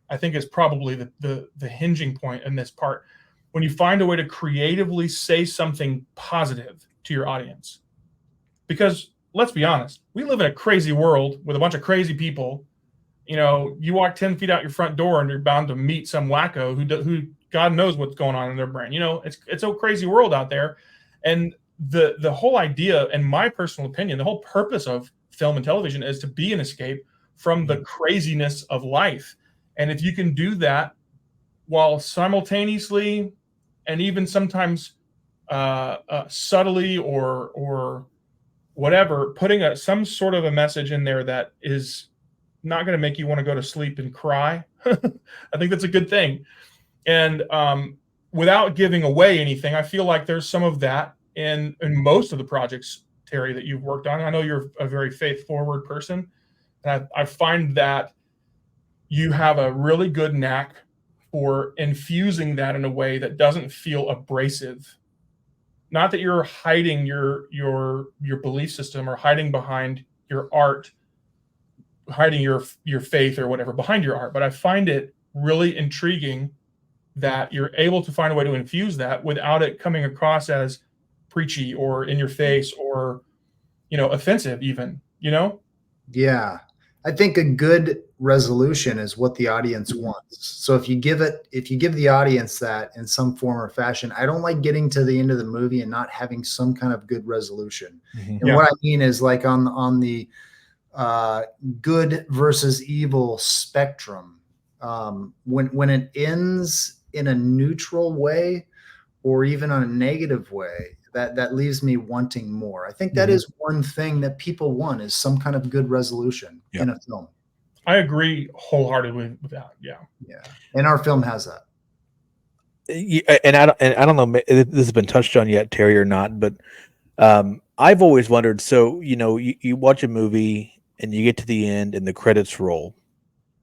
[SPEAKER 3] I think is probably the hinging point in this part, when you find a way to creatively say something positive to your audience. Because let's be honest, we live in a crazy world with a bunch of crazy people. You walk 10 feet out your front door and you're bound to meet some wacko who God knows what's going on in their brain. It's a crazy world out there. And the whole idea, in my personal opinion, the whole purpose of film and television is to be an escape from the craziness of life. And if you can do that while simultaneously and even sometimes subtly or whatever, putting some sort of a message in there that is not going to make you want to go to sleep and cry, I think that's a good thing. And without giving away anything, I feel like there's some of that in most of the projects, Terry, that you've worked on. I know you're a very faith-forward person, and I find that you have a really good knack for infusing that in a way that doesn't feel abrasive. Not that you're hiding your belief system or hiding behind your art, hiding your faith or whatever behind your art, but I find it really intriguing that you're able to find a way to infuse that without it coming across as preachy or in your face or offensive even.
[SPEAKER 4] Yeah, I think a good resolution is what the audience wants. So if you give the audience that in some form or fashion, I don't like getting to the end of the movie and not having some kind of good resolution. And what I mean is, like, on the good versus evil spectrum, when it ends in a neutral way or even on a negative way, that leaves me wanting more. I think that is one thing that people want, is some kind of good resolution in a film.
[SPEAKER 3] I agree wholeheartedly with that. Yeah.
[SPEAKER 4] And our film has that.
[SPEAKER 5] And I don't know if this has been touched on yet, Terry, or not, but I've always wondered. So you watch a movie and you get to the end and the credits roll.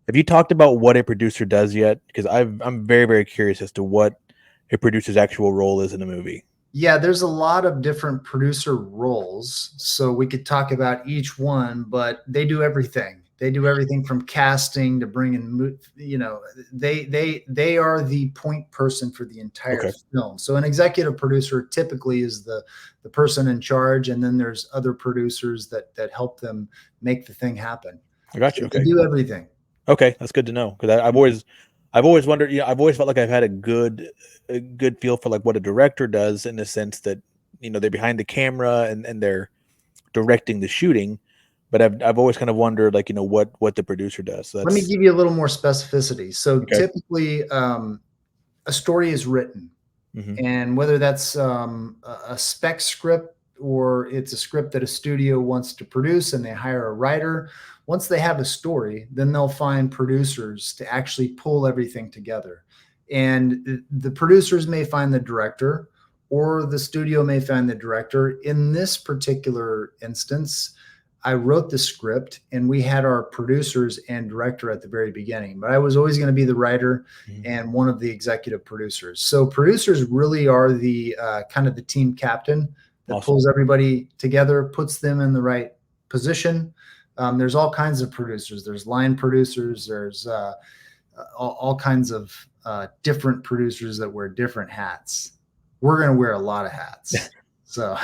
[SPEAKER 5] Have you talked about what a producer does yet? Because I'm very, very curious as to what a producer's actual role is in a movie.
[SPEAKER 4] Yeah, there's a lot of different producer roles, so we could talk about each one, but they do everything. They do everything from casting to bringing, they are the point person for the entire film. So an executive producer typically is the person in charge, and then there's other producers that help them make the thing happen.
[SPEAKER 5] I got you.
[SPEAKER 4] So
[SPEAKER 5] Okay.
[SPEAKER 4] they do everything.
[SPEAKER 5] Okay, that's good to know, because I've always wondered. I've always felt like I've had a good feel for like what a director does, in the sense that they're behind the camera and they're directing the shooting. But I've always kind of wondered, like, what the producer does. So
[SPEAKER 4] let me give you a little more specificity. So typically, a story is written, and whether that's a spec script or it's a script that a studio wants to produce and they hire a writer, once they have a story, then they'll find producers to actually pull everything together. And the producers may find the director, or the studio may find the director. In this particular instance, I wrote the script and we had our producers and director at the very beginning, but I was always going to be the writer and one of the executive producers. So producers really are the kind of the team captain that pulls everybody together, puts them in the right position. There's all kinds of producers. There's line producers. There's all kinds of different producers that wear different hats. We're going to wear a lot of hats. So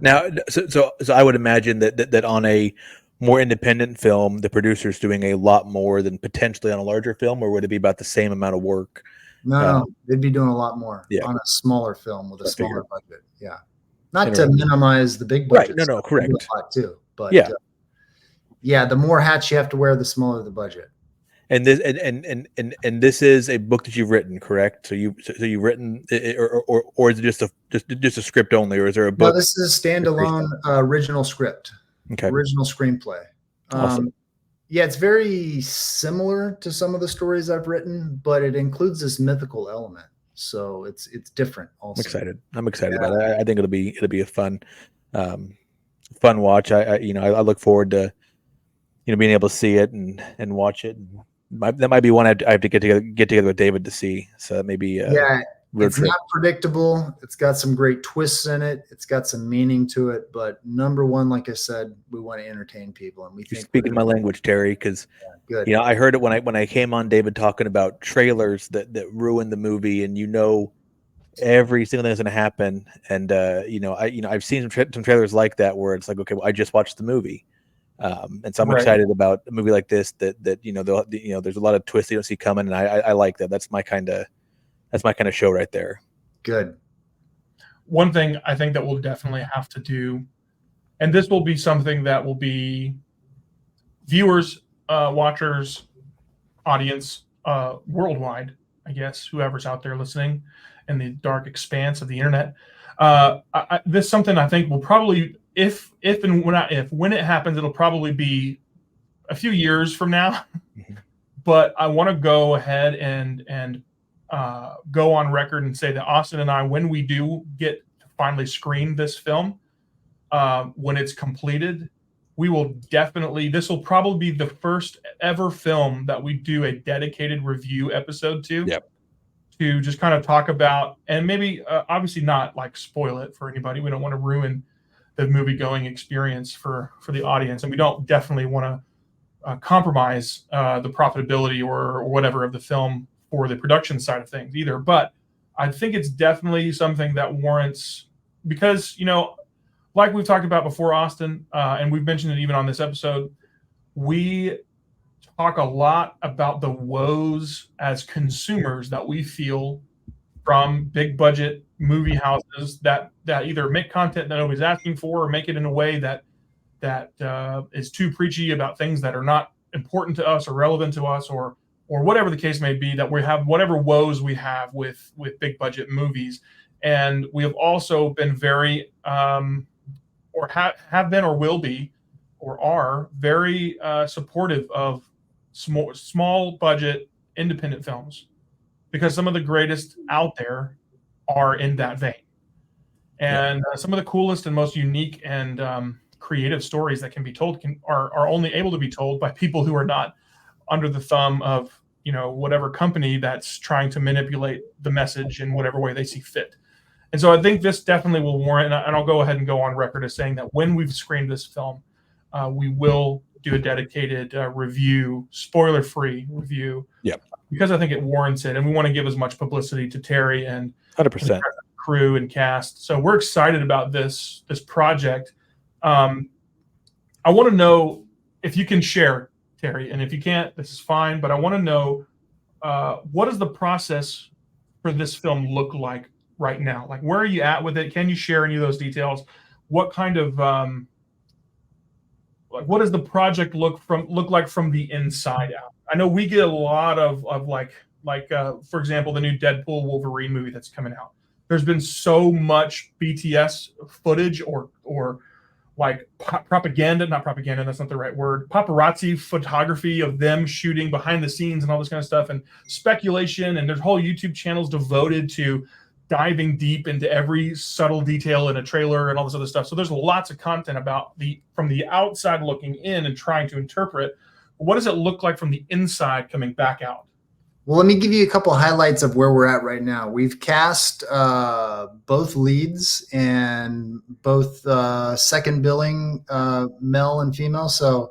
[SPEAKER 5] now, so I would imagine that on a more independent film, the producer's doing a lot more than potentially on a larger film, or would it be about the same amount of work?
[SPEAKER 4] No, they'd be doing a lot more on a smaller film with a smaller budget. Yeah. Not to minimize the big budget.
[SPEAKER 5] Right. No, correct.
[SPEAKER 4] A lot too. But
[SPEAKER 5] yeah,
[SPEAKER 4] the more hats you have to wear, the smaller the budget.
[SPEAKER 5] And this and this is a book that you've written, correct? So you've written it, or is it just a script only, or is there a book?
[SPEAKER 4] No, this is a standalone original script.
[SPEAKER 5] Okay.
[SPEAKER 4] Original screenplay.
[SPEAKER 5] Awesome.
[SPEAKER 4] Yeah, it's very similar to some of the stories I've written, but it includes this mythical element. So it's different also.
[SPEAKER 5] I'm excited about it. I think it'll be a fun watch. I look forward to being able to see it and watch it. That might be one I have to get together with David to see. So that may be
[SPEAKER 4] it's not predictable. It's got some great twists in it. It's got some meaning to it. But number one, like I said, we want to entertain people, and
[SPEAKER 5] You're speaking my language, Terry, because
[SPEAKER 4] good.
[SPEAKER 5] I heard it when I came on David talking about trailers that ruined the movie, and every single thing that's going to happen. And I've seen some trailers like that where it's like, okay, well, I just watched the movie. And so I'm excited about a movie like this that there's a lot of twists you don't see coming, and I like that. That's my kind of show right there.
[SPEAKER 4] Good.
[SPEAKER 3] One thing I think that we'll definitely have to do, and this will be something that will be viewers, watchers, audience, worldwide, I guess, whoever's out there listening in the dark expanse of the internet. This is something I think will probably, when it happens, it'll probably be a few years from now. But I want to go ahead and go on record and say that Austin and I, when we do get to finally screen this film, when it's completed, we will this will probably be the first ever film that we do a dedicated review episode to.
[SPEAKER 5] Yep.
[SPEAKER 3] To just kind of talk about, and maybe obviously not like spoil it for anybody. We don't want to ruin the movie going experience for the audience, and we don't definitely want to compromise the profitability or whatever of the film for the production side of things either. But I think it's definitely something that warrants, because like we've talked about before, Austin, and we've mentioned it even on this episode, we talk a lot about the woes as consumers that we feel from big budget movie houses that either make content that nobody's asking for, or make it in a way that is too preachy about things that are not important to us or relevant to us, or whatever the case may be, that we have whatever woes we have with big budget movies. And we have also been very or have been or will be or are very supportive of small budget independent films, because some of the greatest out there are in that vein. And some of the coolest and most unique and creative stories that can be told are only able to be told by people who are not under the thumb of whatever company that's trying to manipulate the message in whatever way they see fit. And so I think this definitely will warrant, and I'll go ahead and go on record as saying that when we've screened this film, we will do a dedicated review, spoiler-free review.
[SPEAKER 5] Yep.
[SPEAKER 3] Because I think it warrants it, and we want to give as much publicity to Terry and
[SPEAKER 5] 100%.
[SPEAKER 3] crew and cast. So we're excited about this project. I want to know if you can share, Terry, and if you can't, this is fine. But I want to know what does the process for this film look like right now? Like, where are you at with it? Can you share any of those details? What kind of like, what does the project look like from the inside out? I know we get a lot of like for example, the new Deadpool Wolverine movie that's coming out. There's been so much BTS footage or like propaganda, not propaganda, that's not the right word, paparazzi photography of them shooting behind the scenes and all this kind of stuff, and speculation, and there's whole YouTube channels devoted to diving deep into every subtle detail in a trailer and all this other stuff. So there's lots of content about from the outside looking in and trying to interpret what does it look like from the inside coming back out.
[SPEAKER 4] Well, let me give you a couple highlights of where we're at right now. We've cast both leads and both second billing, male and female. So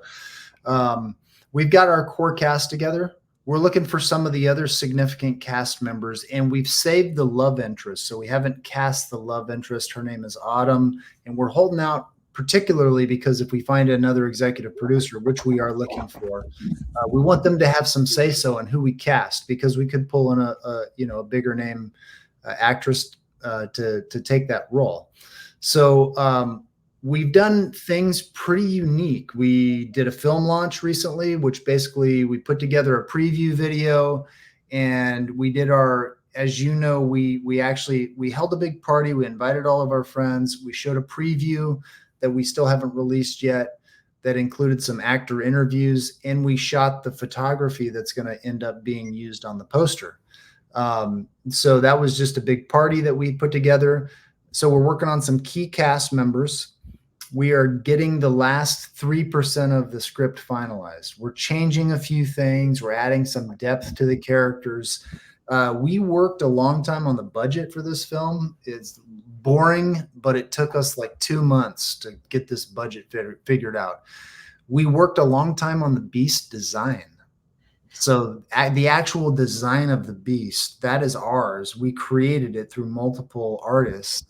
[SPEAKER 4] we've got our core cast together. We're looking for some of the other significant cast members, and we've saved the love interest. So we haven't cast the love interest. Her name is Autumn, and we're holding out particularly because if we find another executive producer, which we are looking for, we want them to have some say-so in who we cast, because we could pull in a bigger name actress to take that role. So we've done things pretty unique. We did a film launch recently, which basically we put together a preview video, and we did as you know, we held a big party. We invited all of our friends. We showed a preview that we still haven't released yet that included some actor interviews, and we shot the photography that's going to end up being used on the poster. So that was just a big party that we put together. So we're working on some key cast members. We are getting the last 3% of the script finalized. We're changing a few things. We're adding some depth to the characters. We worked a long time on the budget for this film. It's boring, but it took us like 2 months to get this budget figured out. We worked a long time on the Beast design. So the actual design of the Beast, that is ours. We created it through multiple artists.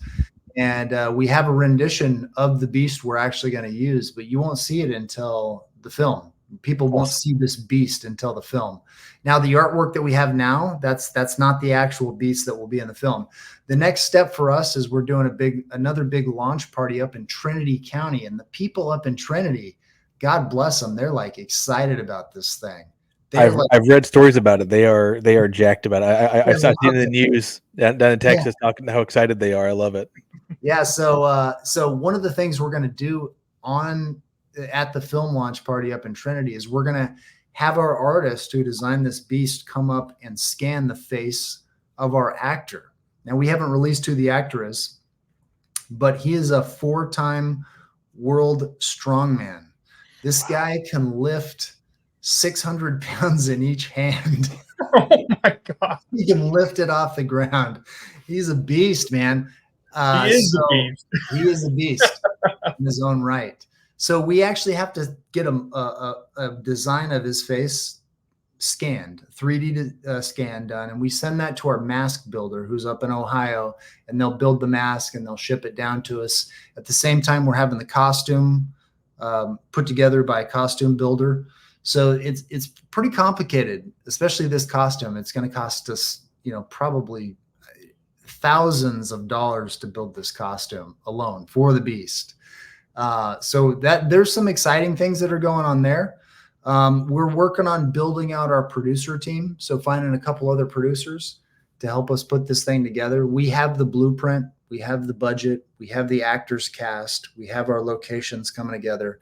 [SPEAKER 4] And we have a rendition of the Beast we're actually going to use, but you won't see it until the film. People won't see this Beast until the film. Now, the artwork that we have now, that's not the actual Beast that will be in the film. The next step for us is we're doing another big launch party up in Trinity County, and the people up in Trinity, God bless them, they're like excited about this thing.
[SPEAKER 5] I've read stories about it. They are jacked about it. I saw it in the news down in Texas talking how excited they are. I love it.
[SPEAKER 4] Yeah. So one of the things we're going to do at the film launch party up in Trinity is we're going to have our artist who designed this Beast come up and scan the face of our actor. Now, we haven't released who the actor is, but he is a 4-time world strongman. This guy can lift 600 pounds in each hand.
[SPEAKER 3] Oh my God.
[SPEAKER 4] He can lift it off the ground. He's a beast, man.
[SPEAKER 3] He is a beast.
[SPEAKER 4] He is a beast in his own right. So we actually have to get a design of his face scanned, 3D scan done, and we send that to our mask builder who's up in Ohio, and they'll build the mask and they'll ship it down to us. At the same time, we're having the costume put together by a costume builder. So it's pretty complicated, especially this costume. It's going to cost us, probably thousands of dollars to build this costume alone for the Beast. So there's some exciting things that are going on there. We're working on building out our producer team. So finding a couple other producers to help us put this thing together. We have the blueprint, we have the budget, we have the actors cast, we have our locations coming together.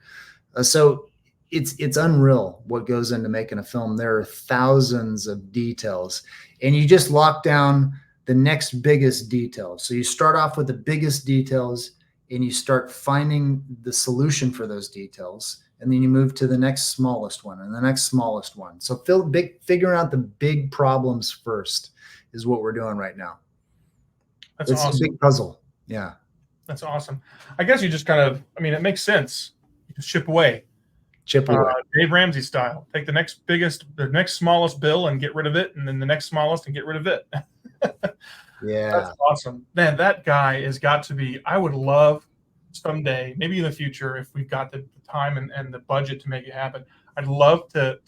[SPEAKER 4] So it's unreal what goes into making a film. There are thousands of details, and you just lock down the next biggest details. So you start off with the biggest details, and you start finding the solution for those details, and then you move to the next smallest one and the next smallest one. So figuring out the big problems first is what we're doing right now. It's awesome. A big puzzle. Yeah.
[SPEAKER 3] That's awesome. I guess you just it makes sense. You just ship away.
[SPEAKER 4] Chip away.
[SPEAKER 3] Dave Ramsey style. Take the next smallest bill and get rid of it, and then the next smallest and get rid of it.
[SPEAKER 4] Yeah.
[SPEAKER 3] That's awesome. Man, that guy has got to be, I would love someday, maybe in the future, if we've got the time and the budget to make it happen, I'd love to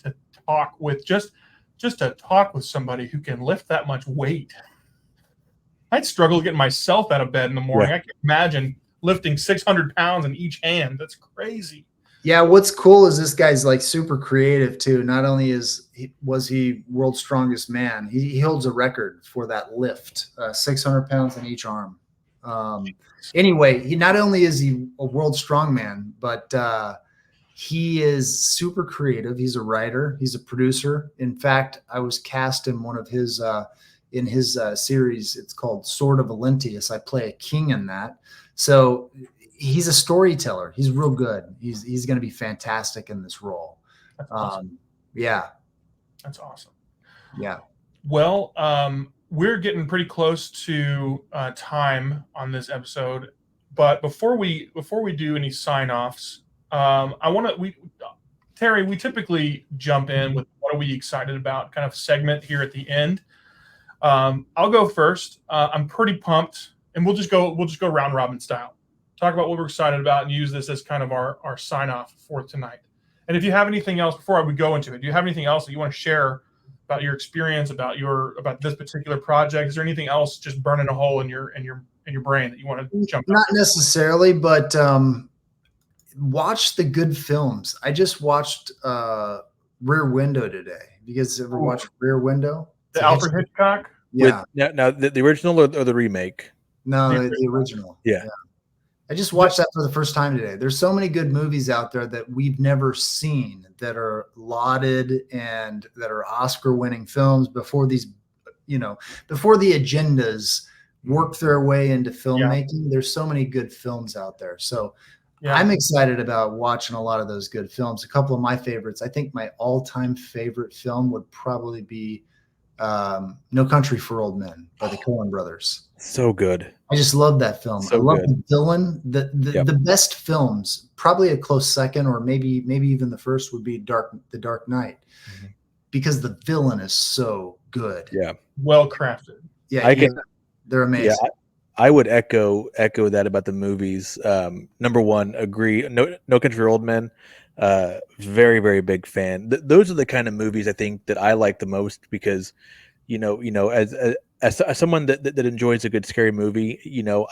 [SPEAKER 3] talk with just to talk with somebody who can lift that much weight. I'd struggle getting myself out of bed in the morning.
[SPEAKER 5] Yeah.
[SPEAKER 3] I can imagine lifting 600 pounds in each hand. That's crazy.
[SPEAKER 4] Yeah, what's cool is this guy's like super creative too. Not only was he world's strongest man, he holds a record for that lift, 600 pounds in each arm. Anyway, he not only is he a world strongman, but he is super creative. He's a writer. He's a producer. In fact, I was cast in one of his in his series. It's called Sword of Valentius. I play a king in that. So he's a storyteller. He's real good. He's going to be fantastic in this role.
[SPEAKER 3] That's awesome.
[SPEAKER 4] Yeah.
[SPEAKER 3] That's awesome.
[SPEAKER 4] Yeah.
[SPEAKER 3] Well, we're getting pretty close to time on this episode, but before we do any sign-offs, Terry, we typically jump in with what are we excited about kind of segment here at the end. I'll go first. I'm pretty pumped, and we'll just go round robin style. Talk about what we're excited about and use this as kind of our sign-off for tonight. And if you have anything else before we go into it, do you have anything else that you want to share about your experience, about this particular project? Is there anything else just burning a hole in your brain that you want to jump?
[SPEAKER 4] Not necessarily, but watch the good films. I just watched Rear Window today. Have you guys ever watched Rear Window?
[SPEAKER 3] The Alfred Hitchcock?
[SPEAKER 4] Yeah.
[SPEAKER 5] Now the original or the remake?
[SPEAKER 4] No, the original.
[SPEAKER 5] Yeah.
[SPEAKER 4] I just watched that for the first time today. There's so many good movies out there that we've never seen that are lauded and that are Oscar-winning films before the agendas work their way into filmmaking. There's so many good films out there. So I'm excited about watching a lot of those good films. A couple of my favorites. I think my all-time favorite film would probably be No Country for Old Men by the Coen brothers.
[SPEAKER 5] So good.
[SPEAKER 4] I just love that film.
[SPEAKER 5] So
[SPEAKER 4] I love
[SPEAKER 5] good.
[SPEAKER 4] the villain. The best films, probably a close second, or maybe even the first would be The Dark Knight, because the villain is so good.
[SPEAKER 5] Yeah.
[SPEAKER 3] Well crafted.
[SPEAKER 4] Yeah, they're amazing.
[SPEAKER 5] Yeah, I would echo that about the movies. Number one, agree. No Country for Old Men. Very, very big fan. Those are the kind of movies I think that I like the most because, as someone that enjoys a good scary movie,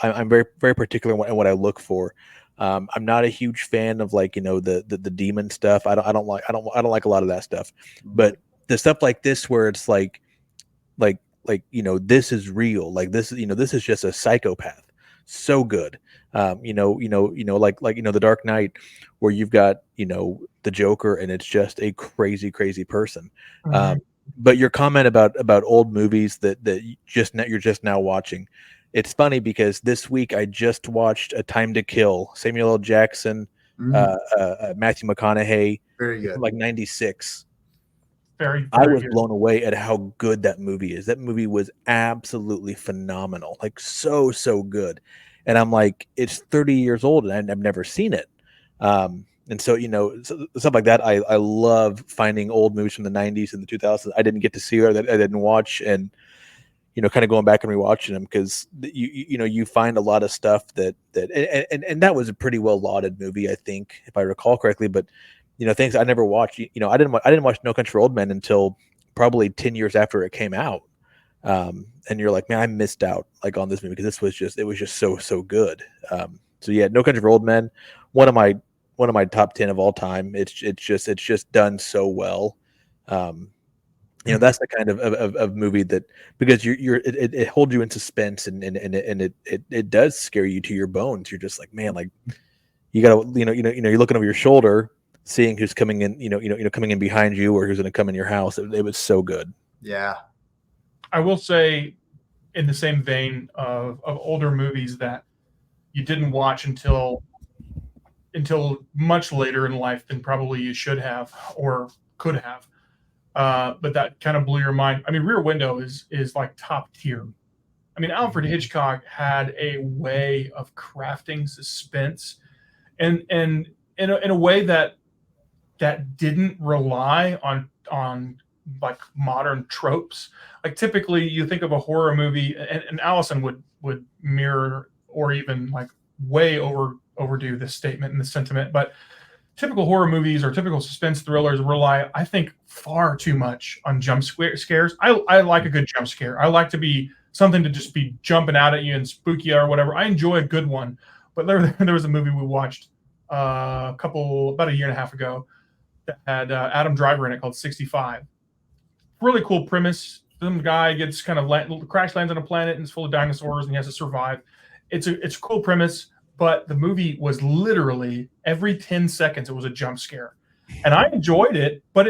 [SPEAKER 5] I'm very, very particular in what I look for. I'm not a huge fan of the demon stuff. I don't like a lot of that stuff. But the stuff like this where it's like this is real. Like this is just a psychopath. So good. Like The Dark Knight, where you've got the Joker and it's just a crazy, crazy person. But your comment about old movies that you're just now watching, it's funny because this week I just watched A Time to Kill, Samuel L. Jackson, Matthew McConaughey,
[SPEAKER 4] Very good.
[SPEAKER 5] like 96.
[SPEAKER 3] Very,
[SPEAKER 5] I
[SPEAKER 3] very
[SPEAKER 5] was
[SPEAKER 3] good.
[SPEAKER 5] blown away at how good that movie is. That movie was absolutely phenomenal, like so good. And I'm like, it's 30 years old and I've never seen it. And so, stuff like that. I love finding old movies from the 90s and the 2000s I didn't get to see or that I didn't watch, and kind of going back and rewatching them because you find a lot of stuff that that was a pretty well lauded movie, I think, if I recall correctly. But things I never watched. I didn't watch No Country for Old Men until probably 10 years after it came out. And you're like, man, I missed out on this movie because it was just so good. So yeah, No Country for Old Men, one of my top 10 of all time. It's just done so well. That's the kind of movie that, because it holds you in suspense and it does scare you to your bones. You're just like, man, like you gotta, you're looking over your shoulder, seeing who's coming in, coming in behind you or who's going to come in your house. It was so good.
[SPEAKER 4] Yeah.
[SPEAKER 3] I will say, in the same vein of older movies that you didn't watch until much later in life than probably you should have or could have, but that kind of blew your mind. I mean, Rear Window is like top tier. I mean, Alfred Hitchcock had a way of crafting suspense, and in a way that that didn't rely on like modern tropes. Like typically you think of a horror movie, and Allison would mirror or even like way overdo this statement and this sentiment, but typical horror movies or typical suspense thrillers rely, I think, far too much on jump scares. I like a good jump scare. I like to be something to just be jumping out at you and spook you or whatever. I enjoy a good one. But there was a movie we watched about a year and a half ago that had Adam Driver in it called 65. Really cool premise. Some guy gets kind of crash lands on a planet and it's full of dinosaurs and he has to survive. It's a cool premise. But the movie was literally every 10 seconds, it was a jump scare. And I enjoyed it, but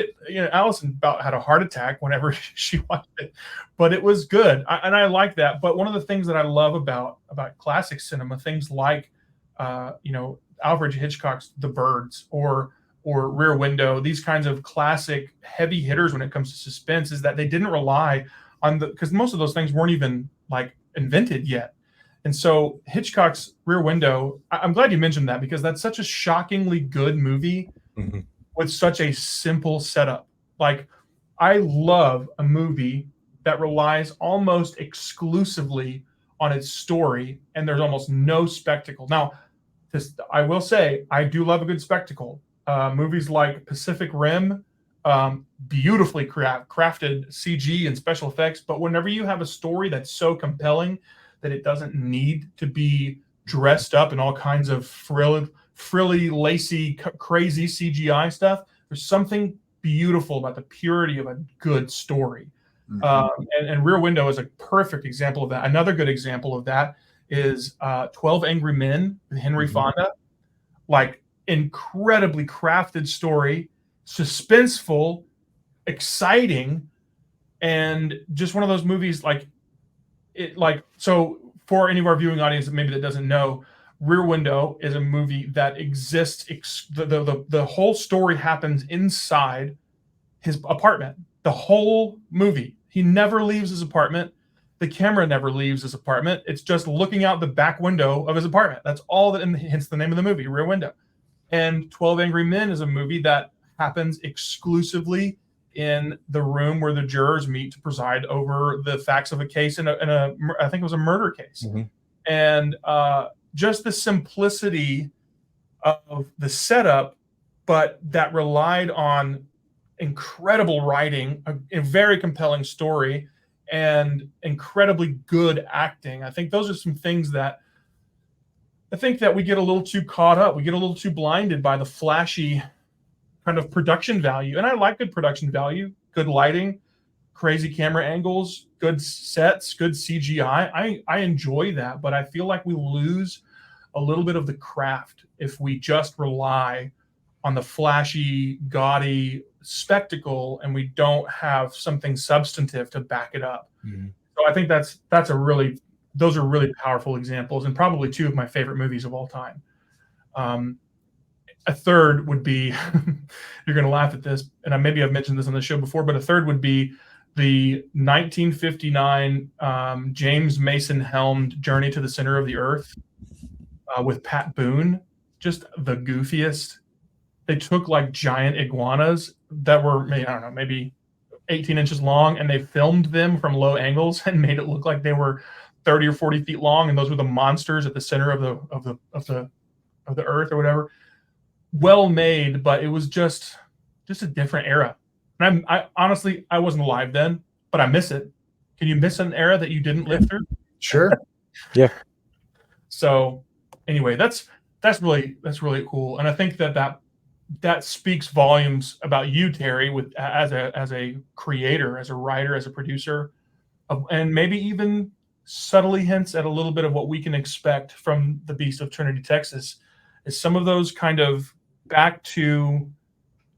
[SPEAKER 3] Allison about had a heart attack whenever she watched it, but it was good. I like that. But one of the things that I love about classic cinema, things like, Alfred Hitchcock's The Birds or Rear Window, these kinds of classic heavy hitters when it comes to suspense, is that they didn't rely on because most of those things weren't even like invented yet. And so Hitchcock's Rear Window, I'm glad you mentioned that because that's such a shockingly good movie with such a simple setup. Like, I love a movie that relies almost exclusively on its story and there's almost no spectacle. Now, I will say, I do love a good spectacle. Movies like Pacific Rim, beautifully crafted CG and special effects, but whenever you have a story that's so compelling that it doesn't need to be dressed up in all kinds of frilly, lacy, crazy CGI stuff. There's something beautiful about the purity of a good story. And Rear Window is a perfect example of that. Another good example of that is 12 Angry Men with Henry Fonda. Like, incredibly crafted story, suspenseful, exciting, and just one of those movies so for any of our viewing audience that maybe that doesn't know, Rear Window is a movie that exists. The whole story happens inside his apartment. The whole movie. He never leaves his apartment. The camera never leaves his apartment. It's just looking out the back window of his apartment. That's all that, and hence the name of the movie, Rear Window. And 12 Angry Men is a movie that happens exclusively in the room where the jurors meet to preside over the facts of a case I think it was a murder case. And just the simplicity of the setup, but that relied on incredible writing, a very compelling story, and incredibly good acting. I think those are some things that I think that we get a little too caught up. We get a little too blinded by the flashy kind of production value. And I like good production value, good lighting, crazy camera angles, good sets, good CGI. I enjoy that, but I feel like we lose a little bit of the craft if we just rely on the flashy, gaudy spectacle and we don't have something substantive to back it up. So I think those are really powerful examples, and probably two of my favorite movies of all time. A third would be, you're going to laugh at this, and maybe I've mentioned this on the show before, but a third would be the 1959 James Mason helmed Journey to the Center of the Earth with Pat Boone. Just the goofiest. They took like giant iguanas that were, maybe 18 inches long, and they filmed them from low angles and made it look like they were 30 or 40 feet long, and those were the monsters at the center of the earth or whatever. Well made, but it was just a different era. And I honestly, I wasn't alive then, but I miss it. Can you miss an era that you didn't live through?
[SPEAKER 4] Sure.
[SPEAKER 5] Yeah.
[SPEAKER 3] So anyway, that's really cool, and I think that speaks volumes about you, Terry, as a creator, as a writer, as a producer, and maybe even subtly hints at a little bit of what we can expect from the Beast of Trinity, Texas, is some of those kind of back to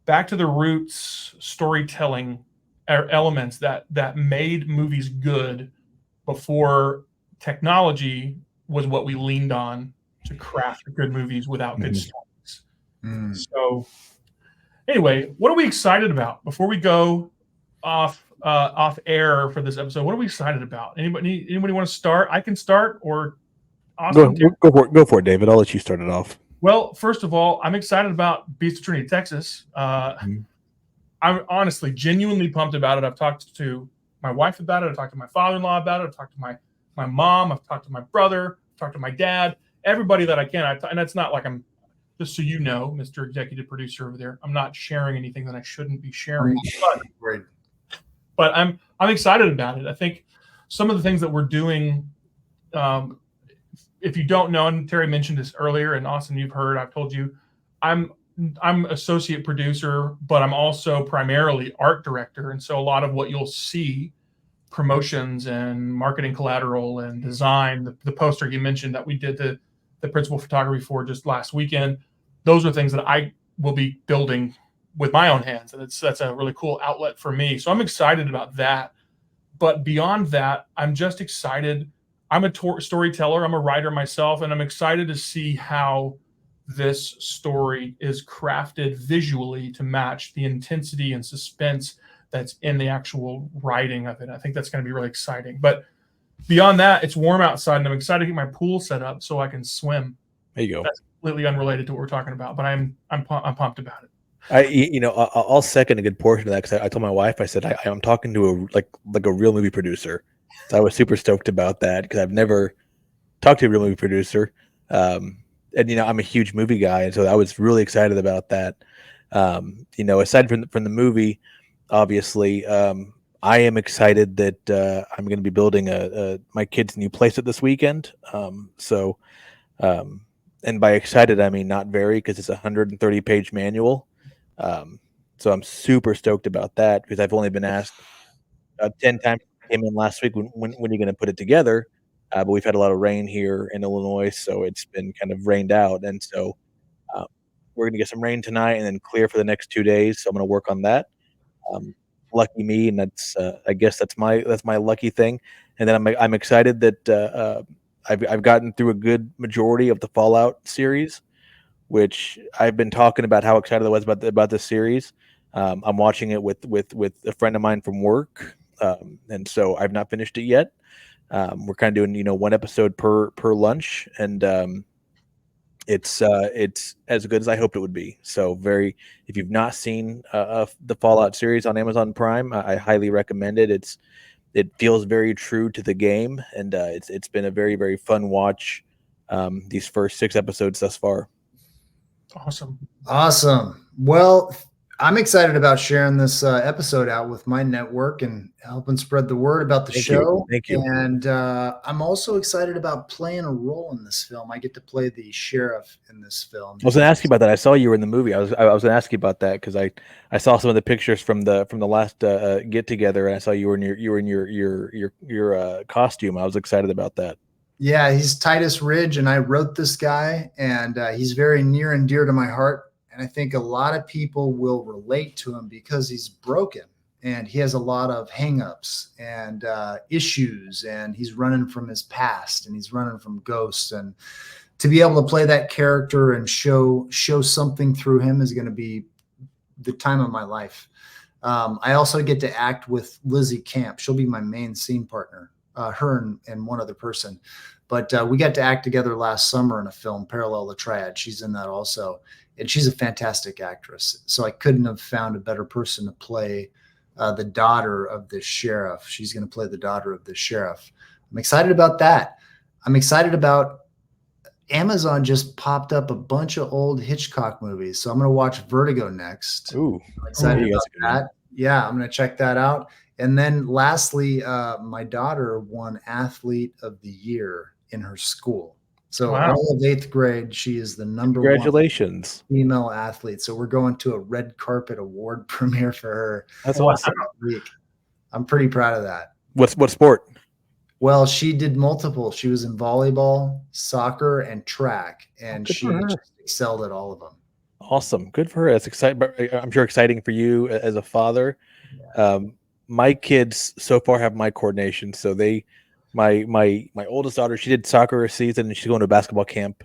[SPEAKER 3] the roots storytelling elements that made movies good before technology was what we leaned on to craft good movies without good stories. So anyway, what are we excited about before we go off air for this episode? What are we excited about? Anybody want to start? I can start, or Austin.
[SPEAKER 5] Go for it, David. I'll let you start it off.
[SPEAKER 3] Well, first of all, I'm excited about Beast of Trinity Texas. I'm honestly genuinely pumped about it. I've talked to my wife about it. I've talked to my father-in-law about it. I've talked to my mom. I've talked to my brother. I've talked to my dad. Everybody that I can. And it's not like I'm, just so you know, Mr. Executive Producer over there, I'm not sharing anything that I shouldn't be sharing. But I'm excited about it. I think some of the things that we're doing, if you don't know, and Terry mentioned this earlier, and Austin, you've heard, I've told you, I'm associate producer, but I'm also primarily art director. And so a lot of what you'll see, promotions and marketing collateral and design, the poster you mentioned that we did the principal photography for just last weekend, those are things that I will be building with my own hands. And that's a really cool outlet for me. So I'm excited about that. But beyond that, I'm just excited. I'm a storyteller. I'm a writer myself, and I'm excited to see how this story is crafted visually to match the intensity and suspense that's in the actual writing of it. I think that's going to be really exciting. But beyond that, it's warm outside, and I'm excited to get my pool set up so I can swim.
[SPEAKER 5] There you go.
[SPEAKER 3] That's completely unrelated to what we're talking about, but I'm pumped about it.
[SPEAKER 5] I'll second a good portion of that, because I told my wife, I said I'm talking to a real movie producer. So I was super stoked about that, because I've never talked to a real movie producer. And I'm a huge movie guy, and so I was really excited about that. Aside from the movie, obviously, I am excited that I'm going to be building my kid's new playset this weekend. And by excited, I mean not very, because it's a 130-page manual. So I'm super stoked about that, because I've only been asked 10 times. Came in last week, when are you going to put it together? But we've had a lot of rain here in Illinois, so it's been kind of rained out, and so we're going to get some rain tonight and then clear for the next 2 days. So I'm going to work on that. Lucky me, and that's I guess that's my lucky thing. And then I'm excited that I've gotten through a good majority of the Fallout series, which I've been talking about how excited I was about this series. I'm watching it with a friend of mine from work, and so I've not finished it yet. We're kind of doing one episode per lunch, and it's as good as I hoped it would be. So if you've not seen the Fallout series on Amazon Prime, I highly recommend it. It feels very true to the game, and it's been a very, very fun watch these first 6 episodes thus far.
[SPEAKER 4] Awesome. Well, I'm excited about sharing this episode out with my network and helping spread the word about the show.
[SPEAKER 5] Thank you.
[SPEAKER 4] And I'm also excited about playing a role in this film. I get to play the sheriff in this film.
[SPEAKER 5] I was going to ask you about that. I saw you were in the movie. I was going to ask you about that, because I saw some of the pictures from the last get together, and I saw you were in your costume. I was excited about that.
[SPEAKER 4] Yeah, he's Titus Ridge, and I wrote this guy, and he's very near and dear to my heart. And I think a lot of people will relate to him because he's broken, and he has a lot of hangups and issues, and he's running from his past, and he's running from ghosts. And to be able to play that character and show something through him is going to be the time of my life. I also get to act with Lizzie Camp. She'll be my main scene partner, her and one other person. But we got to act together last summer in a film, Parallel the Triad. She's in that also. And she's a fantastic actress. So I couldn't have found a better person to play the daughter of the sheriff. She's going to play the daughter of the sheriff. I'm excited about that. I'm excited about Amazon just popped up a bunch of old Hitchcock movies. So I'm going to watch Vertigo next.
[SPEAKER 5] Ooh,
[SPEAKER 4] I'm excited about that. Yeah, I'm going to check that out. And then lastly, my daughter won Athlete of the Year in her school. So all of 8th grade, she is the number one female athlete. So we're going to a red carpet award premiere for her.
[SPEAKER 5] That's awesome.
[SPEAKER 4] Week. I'm pretty proud of that.
[SPEAKER 5] What sport?
[SPEAKER 4] Well, she did multiple. She was in volleyball, soccer, and track, and she just excelled at all of them.
[SPEAKER 5] Awesome. Good for her. That's exciting. I'm sure exciting for you as a father. Yeah. My kids so far have my coordination. So my oldest daughter, she did soccer a season, and she's going to a basketball camp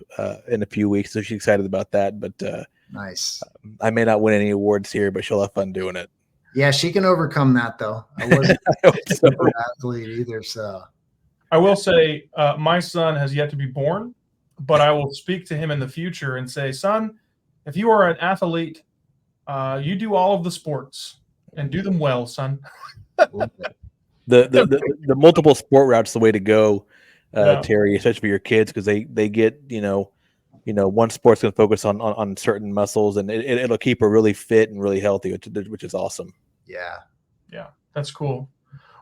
[SPEAKER 5] in a few weeks. So she's excited about that. But
[SPEAKER 4] nice.
[SPEAKER 5] I may not win any awards here, but she'll have fun doing it.
[SPEAKER 4] Yeah, she can overcome that, though. I wasn't a super athlete either. So
[SPEAKER 3] I will say my son has yet to be born. but I will speak to him in the future and say, son, if you are an athlete, you do all of the sports and do them well, son.
[SPEAKER 5] The multiple sport routes the way to go,
[SPEAKER 3] Yeah.
[SPEAKER 5] Terry, especially for your kids, because they get one sport's going to focus on certain muscles, and it'll keep her really fit and really healthy, which is awesome.
[SPEAKER 4] Yeah.
[SPEAKER 3] Yeah, that's cool.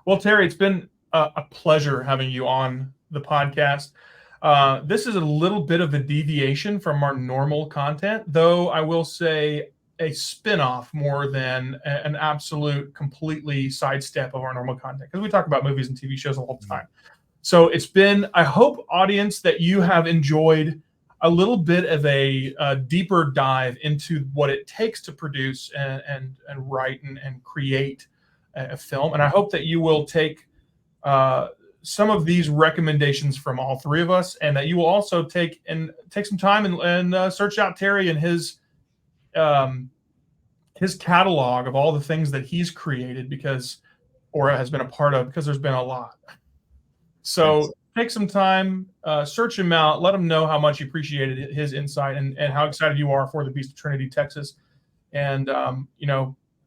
[SPEAKER 3] Well, Terry, it's been a pleasure having you on the podcast. This is a little bit of a deviation from our normal content, though I will say a spin-off more than an absolute completely sidestep of our normal content, because we talk about movies and TV shows all the time. So it's been, I hope, audience, that you have enjoyed a little bit of a deeper dive into what it takes to produce and write and create a film. And I hope that you will take some of these recommendations from all three of us, and that you will also take some time and search out Terry and his catalog of all the things that he's created or has been a part of, because there's been a lot. So take some time, search him out, let him know how much you appreciated his insight and how excited you are for the Beast of Trinity Texas. And,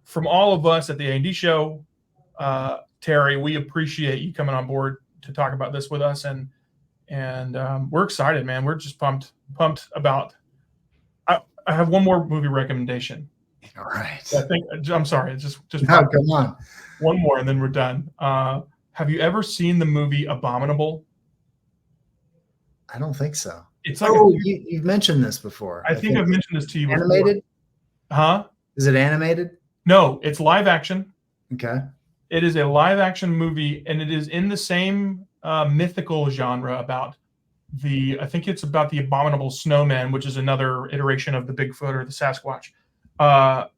[SPEAKER 3] from all of us at the A&D Show, Terry, we appreciate you coming on board to talk about this with us. And we're excited, man. We're just pumped about, I have one more movie recommendation.
[SPEAKER 4] All right.
[SPEAKER 3] I'm sorry. Just
[SPEAKER 4] no, come on.
[SPEAKER 3] One more and then we're done. Have you ever seen the movie Abominable?
[SPEAKER 4] I don't think so.
[SPEAKER 3] It's like
[SPEAKER 4] you've mentioned this before.
[SPEAKER 3] I think I've mentioned this to you before.
[SPEAKER 4] Animated?
[SPEAKER 3] Huh?
[SPEAKER 4] Is it animated?
[SPEAKER 3] No, it's live action.
[SPEAKER 4] Okay.
[SPEAKER 3] It is a live action movie, and it is in the same mythical genre I think it's about the abominable snowman, which is another iteration of the Bigfoot or the Sasquatch. And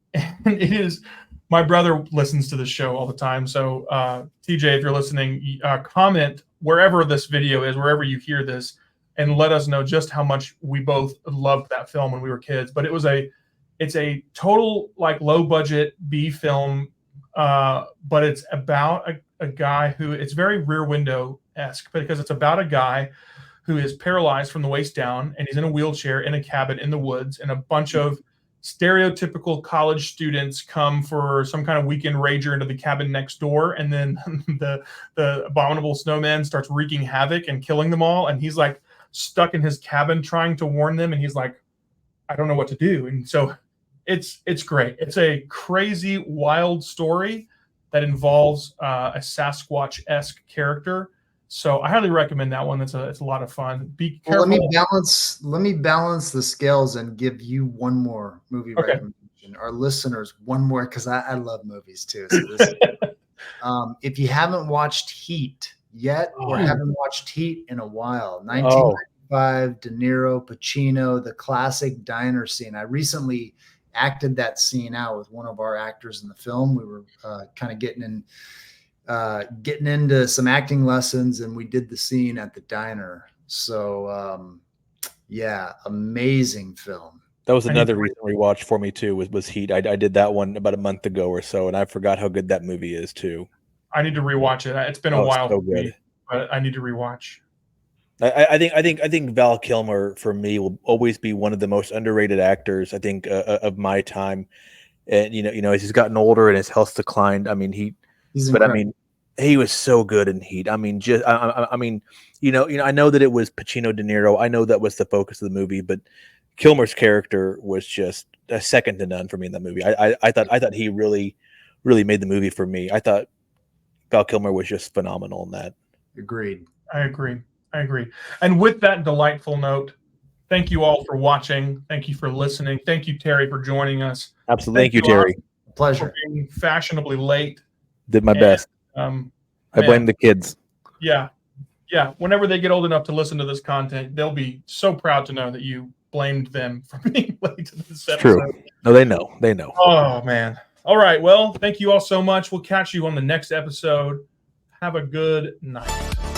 [SPEAKER 3] it is, my brother listens to this show all the time. So TJ, if you're listening, comment wherever this video is, wherever you hear this, and let us know just how much we both loved that film when we were kids. But it's a total like low budget B film, but it's about a guy who, it's very Rear Window-esque, because it's about a guy who is paralyzed from the waist down, and he's in a wheelchair in a cabin in the woods, and a bunch of stereotypical college students come for some kind of weekend rager into the cabin next door, and then the abominable snowman starts wreaking havoc and killing them all, and he's like stuck in his cabin trying to warn them, and he's like, I don't know what to do. And so it's great. It's a crazy, wild story that involves a Sasquatch-esque character. So I highly recommend that one. It's a lot of fun. Be careful.
[SPEAKER 4] Let me balance the scales and give you one more movie recommendation. Our listeners, one more, because I love movies too. So if you haven't watched Heat yet, or haven't watched Heat in a while, 1995, De Niro, Pacino, the classic diner scene. I recently acted that scene out with one of our actors in the film. We were kind of getting into some acting lessons, and we did the scene at the diner. So amazing film.
[SPEAKER 5] That was another recent rewatch for me too, was Heat. I did that one about a month ago or so, and I forgot how good that movie is too.
[SPEAKER 3] I need to rewatch it. It's been a while for me, but I need to rewatch.
[SPEAKER 5] I think Val Kilmer for me will always be one of the most underrated actors, I think, of my time. And as he's gotten older and his health's declined, I mean he was so good in Heat. I mean, I know that it was Pacino, De Niro. I know that was the focus of the movie, but Kilmer's character was just a second to none for me in that movie. I thought he really, really made the movie for me. I thought Val Kilmer was just phenomenal in that.
[SPEAKER 4] Agreed.
[SPEAKER 3] I agree. And with that delightful note, thank you all for watching. Thank you for listening. Thank you, Terry, for joining us.
[SPEAKER 5] Absolutely. Thank you, Terry.
[SPEAKER 4] Pleasure.
[SPEAKER 3] For being fashionably late.
[SPEAKER 5] Did my best. I blame the kids.
[SPEAKER 3] Yeah. Whenever they get old enough to listen to this content, they'll be so proud to know that you blamed them for being late to this episode.
[SPEAKER 5] True. No, they know.
[SPEAKER 3] Oh, man. All right. Well, thank you all so much. We'll catch you on the next episode. Have a good night.